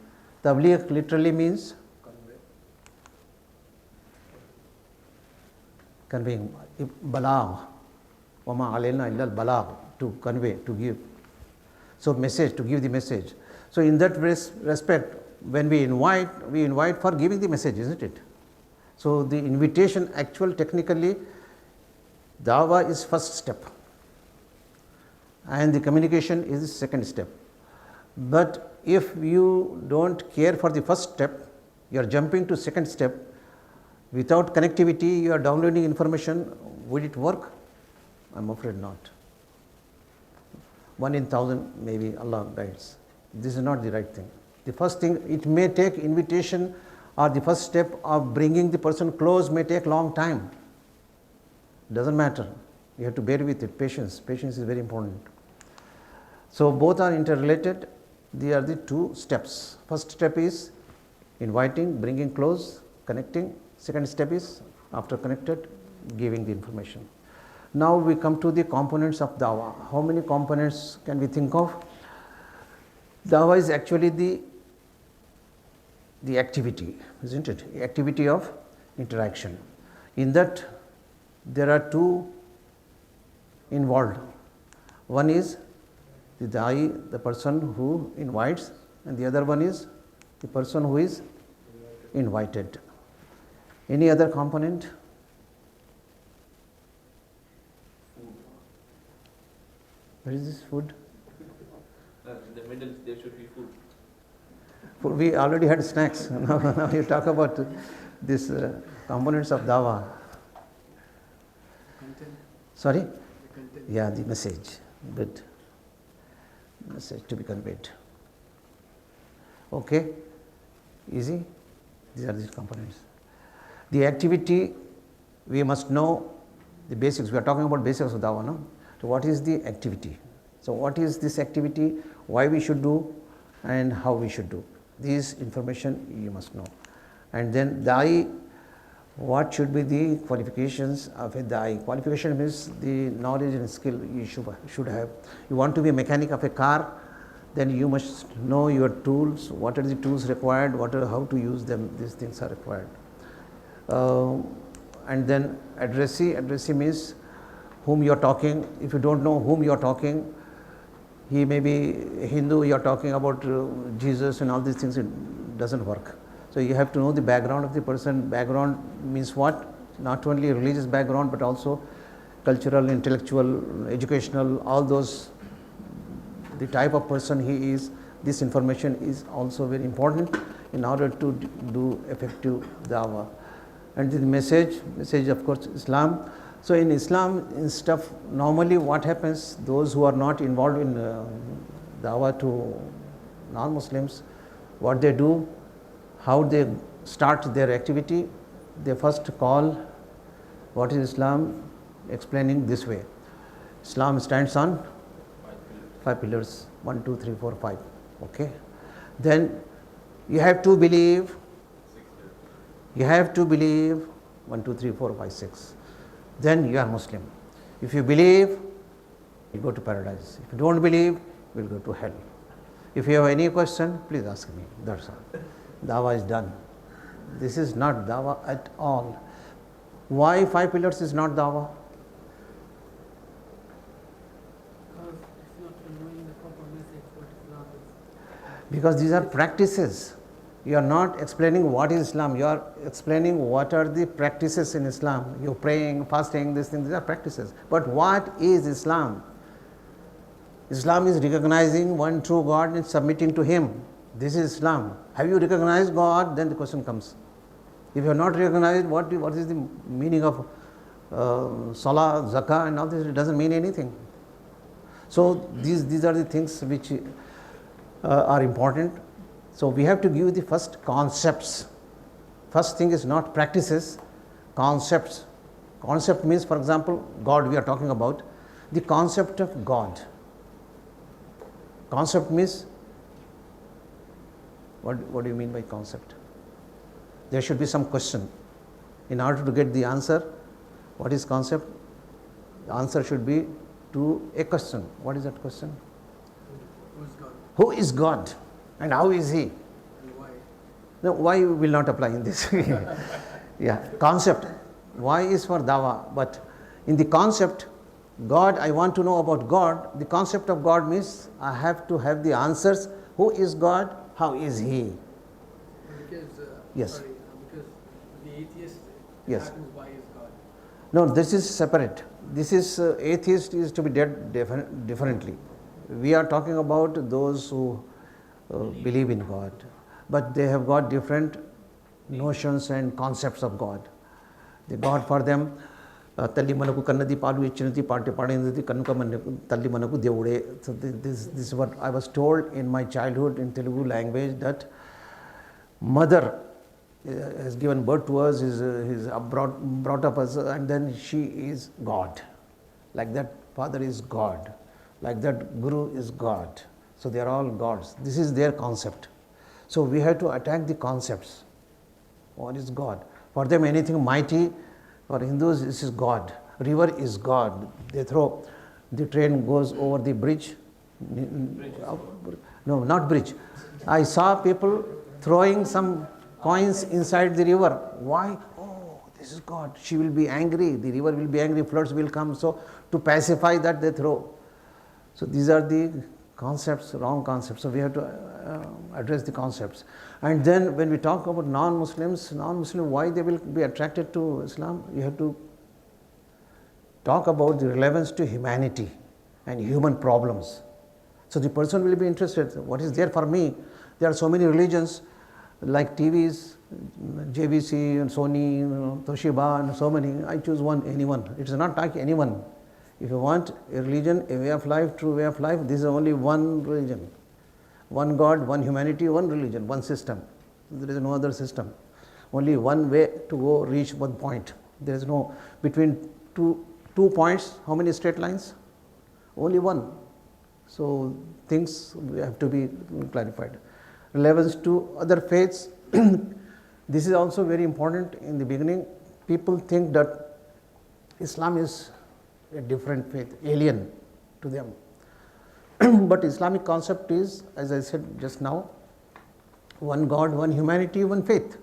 Tabligh literally means conveying. Balagh, wama alayna illa al-balagh, to convey, to give. So message, to give the message. So in that respect, when we invite for giving the message, isn't it? So the invitation, actual technically, Dawah is first step, and the communication is the second step. But if you don't care for the first step, you are jumping to second step. Without connectivity, you are downloading information. Would it work? I'm afraid not. 1 in 1,000, maybe Allah guides. This is not the right thing. The first thing, it may take invitation, or the first step of bringing the person close may take long time. Doesn't matter. You have to bear with it. Patience. Patience is very important. So both are interrelated. They are the two steps. First step is inviting, bringing close, connecting. Second step is, after connected, giving the information. Now we come to the components of Dawah. How many components can we think of? Dawah is actually the activity, isn't it? The activity of interaction. In that, there are two involved. One is the da'i, the person who invites, and the other one is the person who is invited. Any other component? What is this food? In the middle, there should be food. We already had snacks. Now you talk about these components of Dawah. Content, Sorry? the content. Yeah, the message. Good. Message to be conveyed. Okay? Easy? These are the components. The activity, we must know the basics. We are talking about basics of Dawah, no? So what is the activity? So what is this activity, why we should do, and how we should do? This information you must know. And then Da'i, what should be the qualifications of a Da'i? Qualification means the knowledge and skill you should have. You want to be a mechanic of a car, then you must know your tools, what are the tools required, how to use them, these things are required. And then addressee means whom you are talking. If you don't know whom you are talking, he may be a Hindu, you are talking about Jesus and all these things, it doesn't work. So you have to know the background of the person. Background means what? Not only religious background, but also cultural, intellectual, educational, all those, the type of person he is. This information is also very important in order to do effective Dawah. And the message of course Islam. So in Islam, in stuff, normally what happens, those who are not involved in Dawah to non-Muslims, what they do, how they start their activity, they first call what is Islam, explaining this way. Islam stands on 5 pillars, 1, 2, 3, 4, 5. Okay. Then you have to believe 1, 2, 3, 4, 5, 6. Then you are Muslim. If you believe, you go to paradise. If you don't believe, you will go to hell. If you have any question, please ask me. That's all. Dawah is done. This is not Dawah at all. Why 5 pillars is not Dawah? Because it's not conveying the proper message what Islam is. Because these are practices. You are not explaining what is Islam, you are explaining what are the practices in Islam. You are praying, fasting, these things, these are practices. But what is Islam? Islam is recognizing one true God and submitting to Him. This is Islam. Have you recognized God? Then the question comes. If you have not recognized, what is the meaning of Salah, Zakah and all this? It doesn't mean anything. So these are the things which are important. So we have to give the first concepts. First thing is not practices, concepts. Concept means, for example, God we are talking about. The concept of God. Concept means, what do you mean by concept? There should be some question. In order to get the answer, what is concept? The answer should be to a question. What is that question? Who is God Who is God and how is He? and why? No, why will not apply in this? Yeah, concept. Why is for Dawah, but in the concept, God, I want to know about God. The concept of God means I have to have the answers. Who is God? How is He? Because, Yes. sorry, because the atheist Yes. happens why is God. No, this is separate. This is atheist is to be dead differently. We are talking about those who believe in God, but they have got different notions and concepts of God. The God for them, Talli manaku kannadi palu ichinati parte padinadi kannuka talli manaku devude. So this is what I was told in my childhood in Telugu language, that mother has given birth to us, is brought up us, and then she is God. Like that, father is God. Like that, guru is God. So they are all gods. This is their concept. So we have to attack the concepts. What is God? For them, anything mighty. For Hindus, this is God. River is God. They throw. The train goes over the bridge. No, not bridge. I saw people throwing some coins inside the river. Why? Oh, this is God. She will be angry. The river will be angry. Floods will come. So to pacify that, they throw. So these are the concepts, wrong concepts. So we have to address the concepts. And then when we talk about non-Muslims, why they will be attracted to Islam? You have to talk about the relevance to humanity and human problems. So the person will be interested, what is there for me? There are so many religions like TVs, JVC and Sony, Toshiba and so many. I choose one, anyone. It's not like anyone. If you want a religion, a way of life, true way of life, this is only one religion. One God, one humanity, one religion, one system. There is no other system. Only one way to go reach one point. There is no, between two points, how many straight lines? Only one. So things have to be clarified. Relevance to other faiths, this is also very important. In the beginning, people think that Islam is a different faith, alien to them. But Islamic concept is, as I said just now, one God, one humanity, one faith.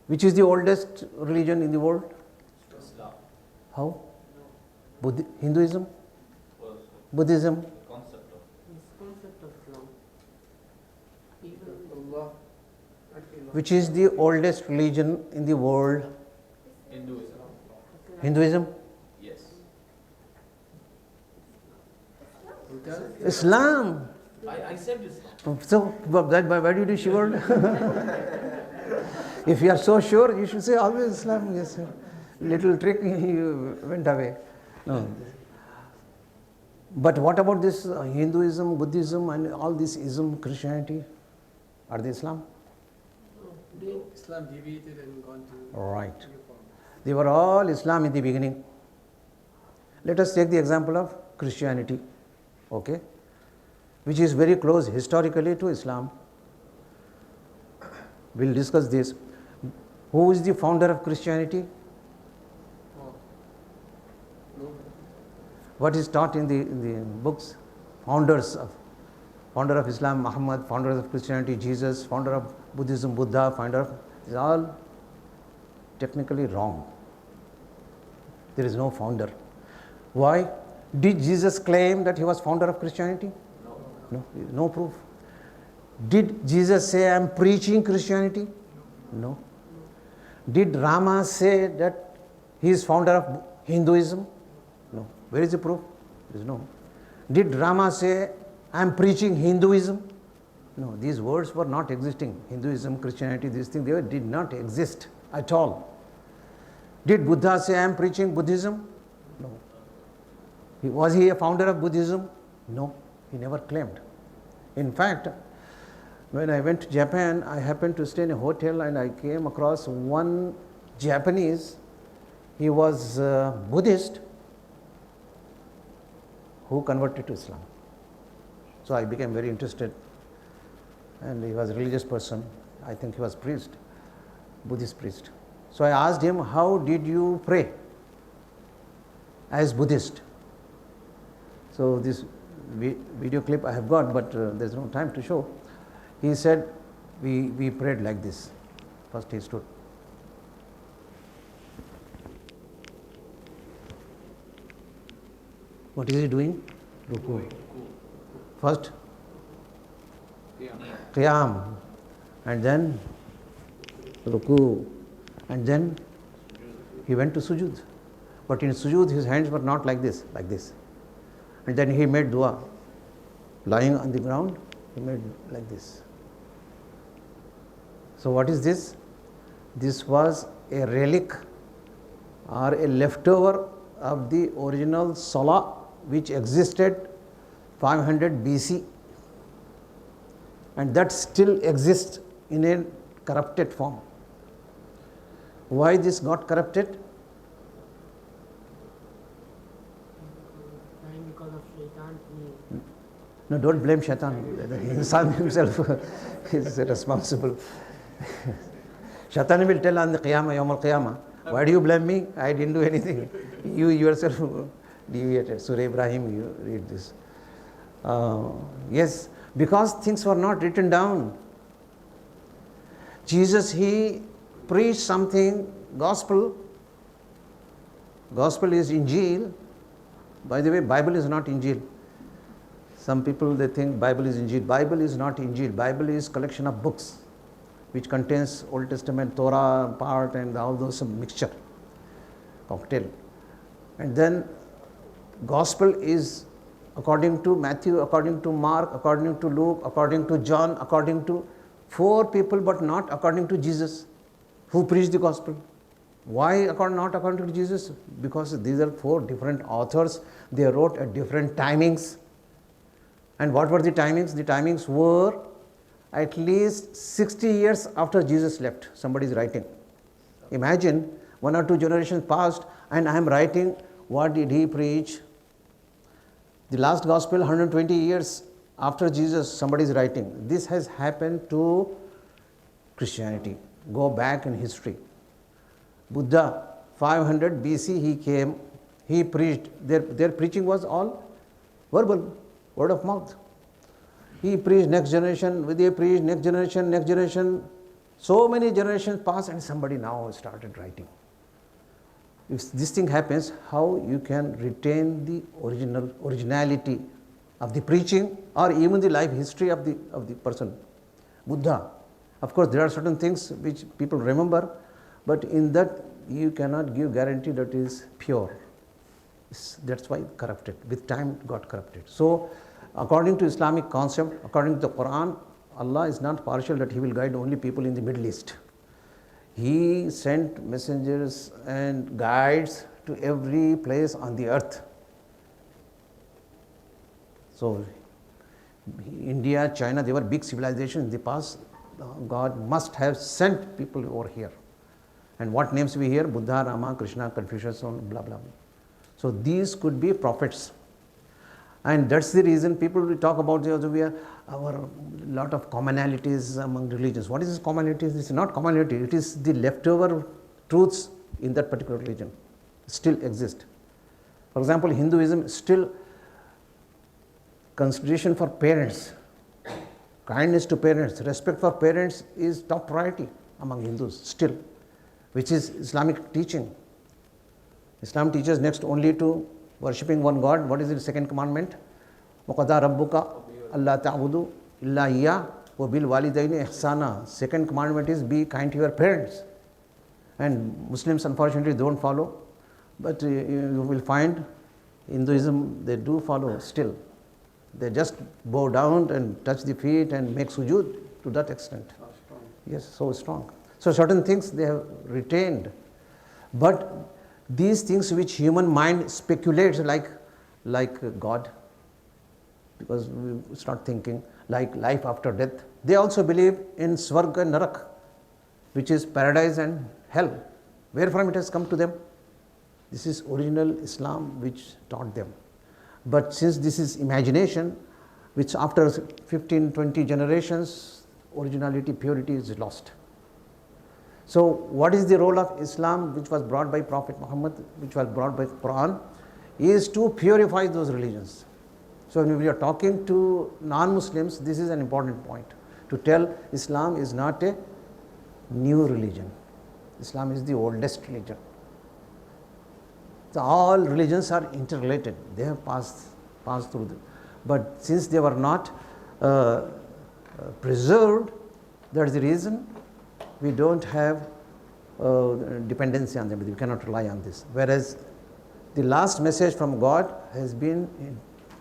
Which is the oldest religion in the world? Islam. How? Hinduism? Buddhism? Concept of This concept of Islam. Even Allah, actually, Which is the oldest religion in the world? Hinduism. Hinduism? Yes. Islam. I said Islam. So, why did you shiver? If you are so sure, you should say always Islam. Yes, little trick, you went away. No. But what about this Hinduism, Buddhism, and all this ism, Christianity? Are they Islam? Islam deviated and gone to Right. new form. They were all Islam in the beginning. Let us take the example of Christianity, okay, which is very close historically to Islam. We'll discuss this. Who is the founder of Christianity? What is taught in the books? Founder of Islam, Muhammad, founder of Christianity, Jesus, founder of Buddhism, Buddha, founder of, is all technically wrong. There is no founder. Why? Did Jesus claim that he was founder of Christianity? No. No proof. Did Jesus say, I am preaching Christianity? No. Did Rama say that he is founder of Hinduism? No. Where is the proof? There is no. Did Rama say, I am preaching Hinduism? No. These words were not existing. Hinduism, Christianity, these things, they did not exist at all. Did Buddha say, I am preaching Buddhism? No. Was he a founder of Buddhism? No. He never claimed. In fact, when I went to Japan, I happened to stay in a hotel and I came across one Japanese. He was Buddhist who converted to Islam. So I became very interested, and he was a religious person. I think he was priest, Buddhist priest. So I asked him, how did you pray as Buddhist? So this video clip I have got, but there's no time to show. He said, we prayed like this. First he stood. What is he doing? Ruku. First, Qiyam, and then Ruku, and then he went to Sujood. But in Sujood, his hands were not like this, like this. And then he made dua. Lying on the ground, he made like this. So what is this? This was a relic or a leftover of the original Salah which existed 500 BC, and that still exists in a corrupted form. Why this got corrupted? because of shaitan. No, don't blame Shaitan. The insan himself is responsible. Shaitan will tell on the Qiyamah, Yawm al-Qiyamah, why do you blame me? I didn't do anything. You yourself deviated. Surah Ibrahim, you read this. Yes, because things were not written down. Jesus, he preached something, gospel. Gospel is Injil. By the way, Bible is not Injil. Some people, they think Bible is Injil. Bible is not Injil. Bible is collection of books which contains Old Testament, Torah part, and all those mixture, cocktail. And then gospel is according to Matthew, according to Mark, according to Luke, according to John, according to 4 people, but not according to Jesus, who preached the gospel. Why not according to Jesus? Because these are 4 different authors. They wrote at different timings. And what were the timings? The timings were at least 60 years after Jesus left. Somebody is writing. Imagine 1 or 2 generations passed, and I am writing what did he preach. The last gospel 120 years after Jesus, somebody is writing. This has happened to Christianity. Go back in history. Buddha, 500 BC he came, he preached. Their preaching was all verbal, word of mouth. He preached, next generation, they preached, next generation. So many generations passed, and somebody now started writing. If this thing happens, how you can retain the originality of the preaching or even the life history of the person? Buddha. Of course, there are certain things which people remember, but in that you cannot give guarantee that is pure. That's why corrupted. With time it got corrupted. So according to Islamic concept, according to the Quran, Allah is not partial that He will guide only people in the Middle East. He sent messengers and guides to every place on the earth. So India, China, they were big civilizations in the past. God must have sent people over here. And what names we hear? Buddha, Rama, Krishna, Confucius, blah, blah, blah. So these could be prophets. And that's the reason people will talk about we are our lot of commonalities among religions. What is this commonalities? This is not commonality. It is the leftover truths in that particular religion still exist. For example, Hinduism still consideration for parents, kindness to parents, respect for parents is top priority among Hindus still, which is Islamic teaching. Islam teaches next only to worshipping one God. What is the second commandment? وَقَضَى رَبُّكَ أَلَّا تَعْبُدُوا إِلَّا إِيَّاهُ وَبِالْوَالِدَيْنِ إِحْسَانًا. Second commandment is be kind to your parents. And Muslims unfortunately don't follow, but you will find Hinduism, they do follow still. They just bow down and touch the feet and make sujood to that extent. Yes, so strong. So certain things they have retained. But these things which human mind speculates like God, because we start thinking like life after death. They also believe in Swarga and Narak, which is paradise and hell. Where from it has come to them? This is original Islam which taught them. But since this is imagination, which after 15, 20 generations, originality, purity is lost. So what is the role of Islam which was brought by Prophet Muhammad, which was brought by Quran, is to purify those religions. So when we are talking to non-Muslims, this is an important point, to tell Islam is not a new religion. Islam is the oldest religion. So all religions are interrelated. They have passed through them. But since they were not preserved, that is the reason we don't have dependency on them. We cannot rely on this. Whereas the last message from God has been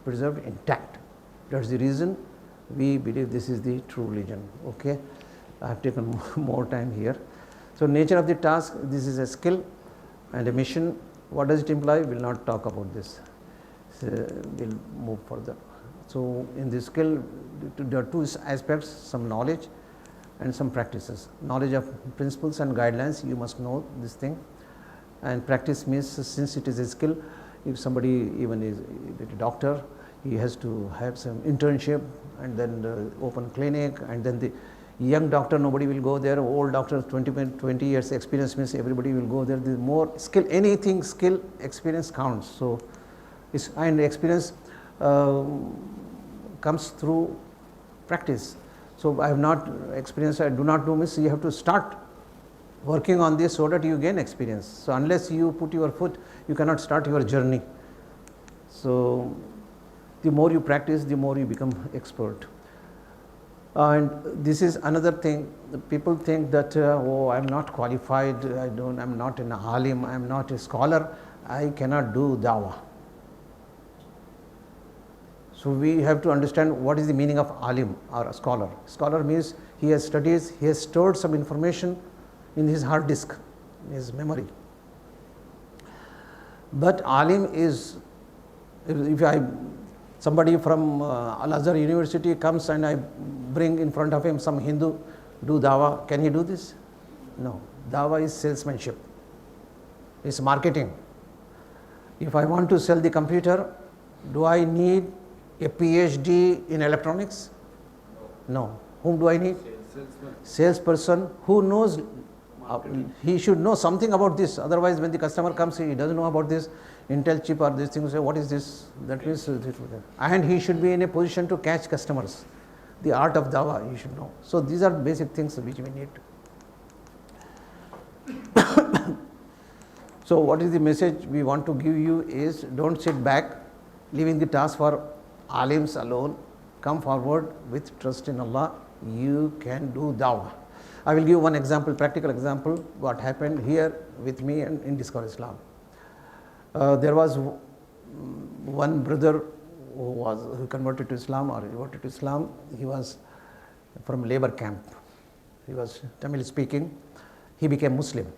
preserved intact. That's the reason we believe this is the true religion. Okay, I have taken more time here. So nature of the task, this is a skill and a mission. What does it imply? We will not talk about this. So we'll move further. So in this skill, there are two aspects, some knowledge and some practices. Knowledge of principles and guidelines, you must know this thing. And practice means, since it is a skill, if somebody even is a doctor, he has to have some internship and then open clinic, and then the young doctor, nobody will go there. Old doctor, 20 years experience means everybody will go there. The more skill, anything skill, experience counts. So, and experience comes through practice. So I have not experienced, I do not know, means you have to start working on this so that you gain experience. So unless you put your foot, you cannot start your journey. So the more you practice, the more you become expert. And this is another thing. People think that oh, I am not qualified. I am not an alim. I am not a scholar. I cannot do dawah. So we have to understand what is the meaning of alim or a scholar. Scholar means he has studies, he has stored some information in his hard disk, in his memory. But alim is, if somebody from Al-Azhar University comes and I bring in front of him some Hindu, do Dawah, can he do this? No. Dawah is salesmanship, it's marketing. If I want to sell the computer, do I need a PhD in electronics? No. Whom do I need? Salesperson who knows, he should know something about this. Otherwise, when the customer comes, he doesn't know about this Intel chip or this thing, say, what is this? That means, and he should be in a position to catch customers. The art of Dawah, he should know. So these are basic things which we need. So what is the message we want to give you is, don't sit back, leaving the task for alims alone. Come forward with trust in Allah. You can do Dawah. I will give one example, practical example, what happened here with me and in Discover Islam. There was one brother who converted to Islam or reverted to Islam. He was from labor camp. He was Tamil speaking. He became Muslim.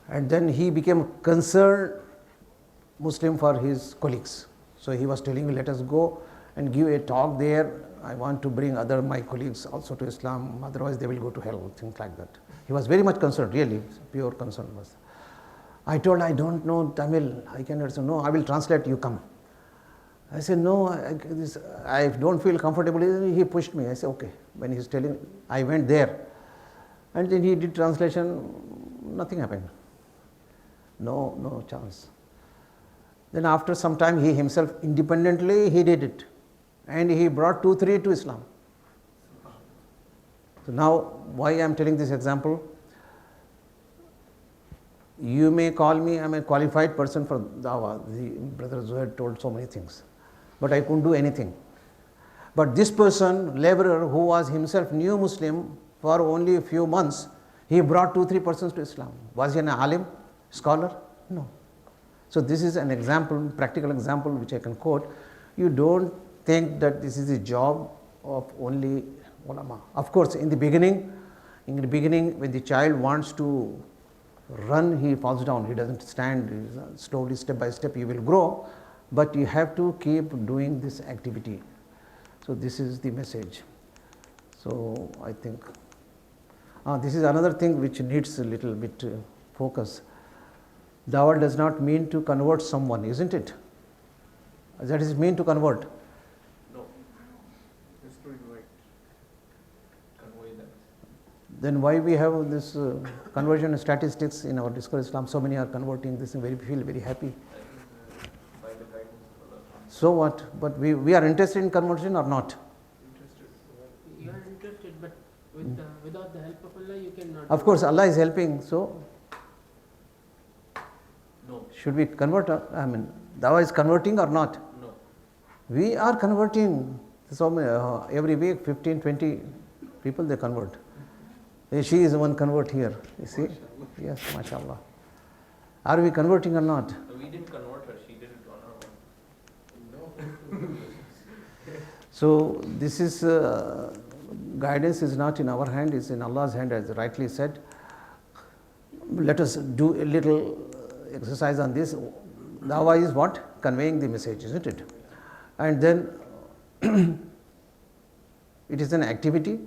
And then he became concerned Muslim for his colleagues. So he was telling me, let us go and give a talk there. I want to bring my colleagues also to Islam, otherwise they will go to hell, things like that. He was very much concerned, really, pure concern was. I told, I don't know Tamil, I cannot say, no, I will translate, you come. I said, no, I don't feel comfortable. He pushed me. I said, okay. When he's telling, I went there. And then he did translation, nothing happened. No chance. Then after some time, he himself independently, he did it. And he brought 2-3 to Islam. So now, why I am telling this example? You may call me, I am a qualified person for Dawah. The brother Zuhair told so many things. But I couldn't do anything. But this person, laborer, who was himself new Muslim for only a few months, he brought 2-3 persons to Islam. Was he an alim, scholar? No. So this is an example, practical example which I can quote. You don't think that this is the job of only ulama. Of course, in the beginning, when the child wants to run, he falls down, he doesn't stand, slowly, step by step, he will grow, but you have to keep doing this activity. So this is the message. So I think, this is another thing which needs a little bit focus. Dawah does not mean to convert someone, isn't it? That is mean to convert. No, just to invite, convey them. Then why we have this conversion statistics in our Discover Islam? So many are converting this and feel very happy. By the guidance of Allah. So what? But we are interested in conversion or not? You are interested, but without the help of Allah, you cannot. Of course, Allah is helping. So No. should we convert? I mean, Dawah is converting or not? No. We are converting. So every week, 15-20 people they convert. She is one convert here. You see? Yes, mashallah. Are we converting or not? No, we didn't convert her, she did it on her own. No. So this is guidance is not in our hand, it's in Allah's hand, as rightly said. Let us do a little exercise on this. Dawah is what? Conveying the message, isn't it? And then it is an activity.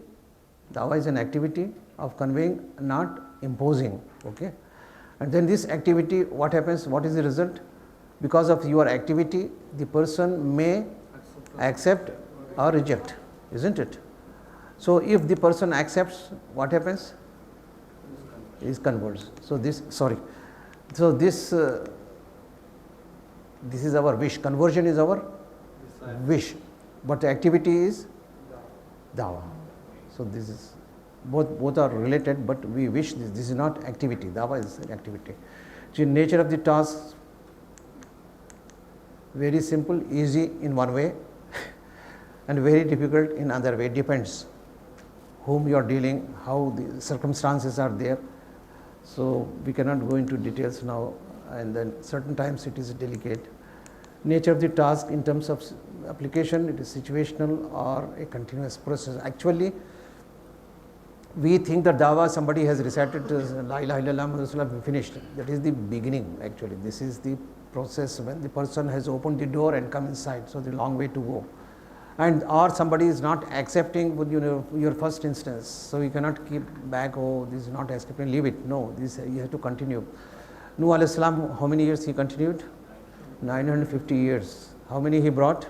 Dawah is an activity of conveying, not imposing. Okay? And then this activity, what happens? What is the result? Because of your activity, the person may accept or reject, isn't it? So if the person accepts, what happens? Is converts. So this is our wish. Conversion is our wish, but the activity is Dawah. So this is both are related, but we wish this is not activity. Dawah is an activity. So nature of the task, very simple, easy in one way, and very difficult in other way. Depends whom you are dealing, how the circumstances are there. So we cannot go into details now, and then certain times it is delicate. nature of the task in terms of application, it is situational or a continuous process. Actually, we think that Dawah, somebody has recited La ilaha illallah Muhammadur Rasulullah, finished. That is the beginning actually. This is the process when the person has opened the door and come inside. So, the long way to go. And or somebody is not accepting with your first instance. So, you cannot keep back, oh, this is not accepting, leave it. No, this you have to continue. Nuh alayhi salam, how many years he continued? 950 years. How many he brought?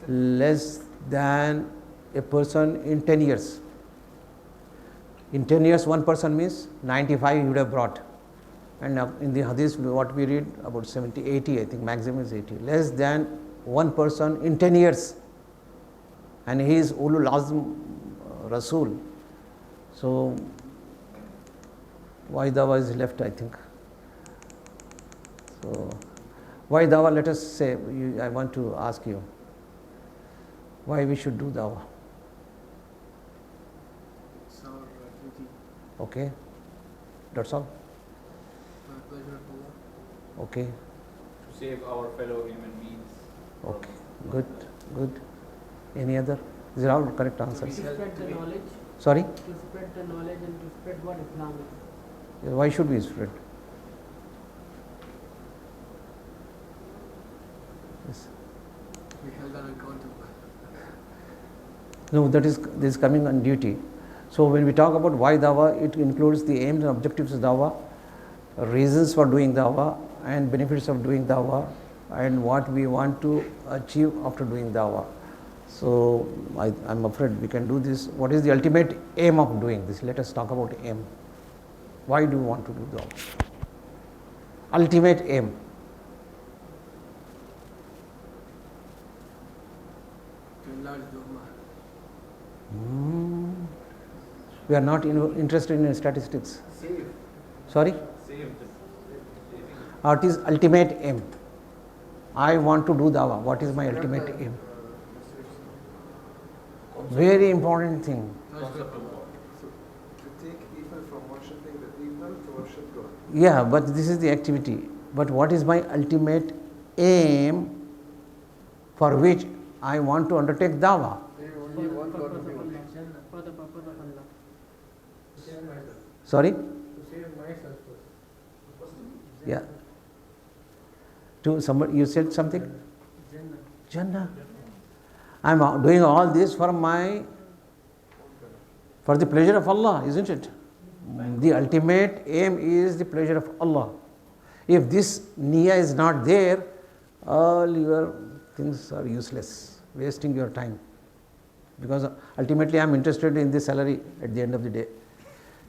Less than a person in 10 years. In 10 years, one person means 95 he would have brought. And in the hadith, what we read, about 70, 80, I think maximum is 80. Less than one person in 10 years. And he is Ulul Azm Rasul. So, why Dawah is left, I think. So, why Dawah, let us say, I want to ask you, why we should do Dawah? It's our duty. Okay, that's all. Pleasure of Allah. Okay, To save our fellow human beings. okay, good, good. Any other? These are all correct To answers. spread the knowledge, Sorry, to spread the knowledge and to spread what Islam is. why should we spread? Yes. We held on accountable. No, this is coming on duty. So when we talk about why Dawah, it includes the aims and objectives of Dawah, reasons for doing Dawah, and benefits of doing Dawah, and what we want to achieve after doing Dawah. So I'm afraid we can do this. What is the ultimate aim of doing this? Let us talk about aim. Why do you want to do Dawah? Ultimate aim. To enlarge the Ummah. We are not interested in statistics. Save. Sorry? Save. What is ultimate aim? I want to do Dawah. What is my ultimate aim? Very important thing. Concept of God. To take evil from worshipping the evil to worship God. Yeah, but this is the activity. But what is my ultimate aim for which I want to undertake Dawah? For the purpose of Allah. For the purpose of Allah. Sorry? To save myself first. Yeah. To somebody, you said something? Jannah. Jannah. I am doing all this for the pleasure of Allah, isn't it? The ultimate aim is the pleasure of Allah. If this niyyah is not there, all your things are useless, wasting your time. Because ultimately I am interested in the salary at the end of the day,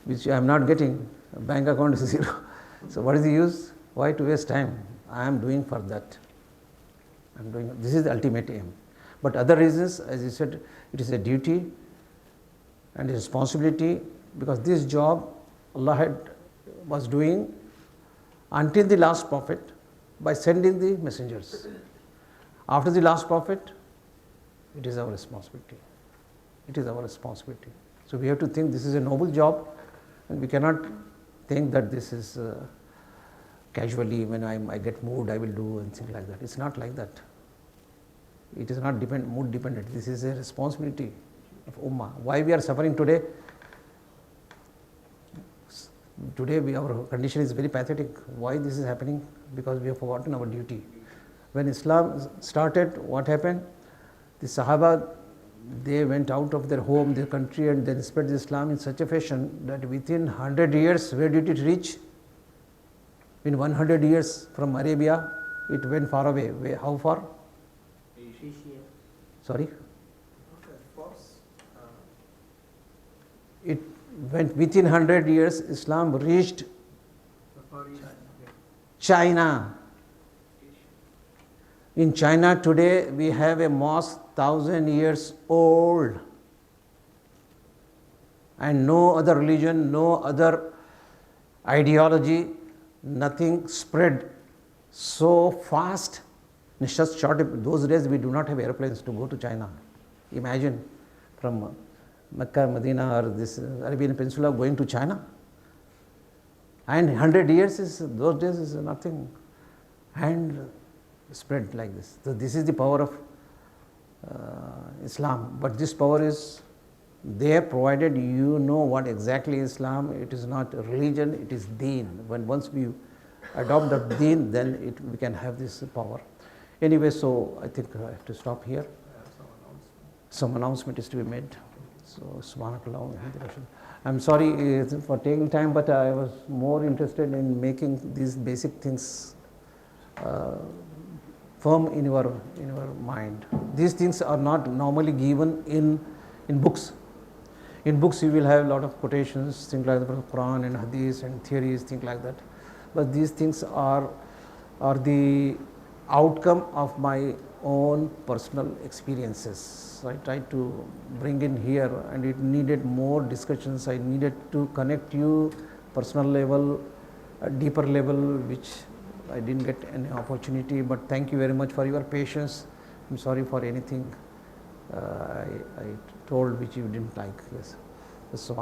which I am not getting. Bank account is zero. So what is the use? Why to waste time? I am doing for that. This is the ultimate aim. But other reasons, as you said, it is a duty and a responsibility, because this job Allah was doing until the last prophet by sending the messengers. After the last prophet, it is our responsibility. It is our responsibility. So we have to think this is a noble job, and we cannot think that this is casually, when I get moved, I will do and things like that. It's not like that. It is not mood dependent. This is a responsibility of Ummah. Why we are suffering today? Today our condition is very pathetic. Why this is happening? Because we have forgotten our duty. When Islam started, what happened? The Sahaba, they went out of their home, their country, and then spread Islam in such a fashion that within 100 years, where did it reach? In 100 years from Arabia, it went far away. How far? Asia. Sorry? Force. It went within 100 years, Islam reached The Far East. China. In China today, we have a mosque 1,000 years old, and no other religion, no other ideology, nothing spread so fast. In just short, those days we do not have airplanes to go to China. Imagine from Mecca, Medina, or this Arabian Peninsula going to China. And 100 years is, those days is nothing, and spread like this. So this is the power of Islam, but this power is there provided you know what exactly Islam. It is not a religion, it is deen. When once we adopt the deen, then we can have this power. Anyway, so I think I have to stop here. Some announcement is to be made. So subhanakallah. I'm sorry for taking time, but I was more interested in making these basic things firm in your mind. These things are not normally given in books. In books you will have a lot of quotations, things like the Quran and Hadith and theories, things like that. But these things are the outcome of my own personal experiences. So I tried to bring in here, and it needed more discussions. I needed to connect you personal level, a deeper level, which I didn't get any opportunity. But thank you very much for your patience. I'm sorry for anything I told which you didn't like. Yes. So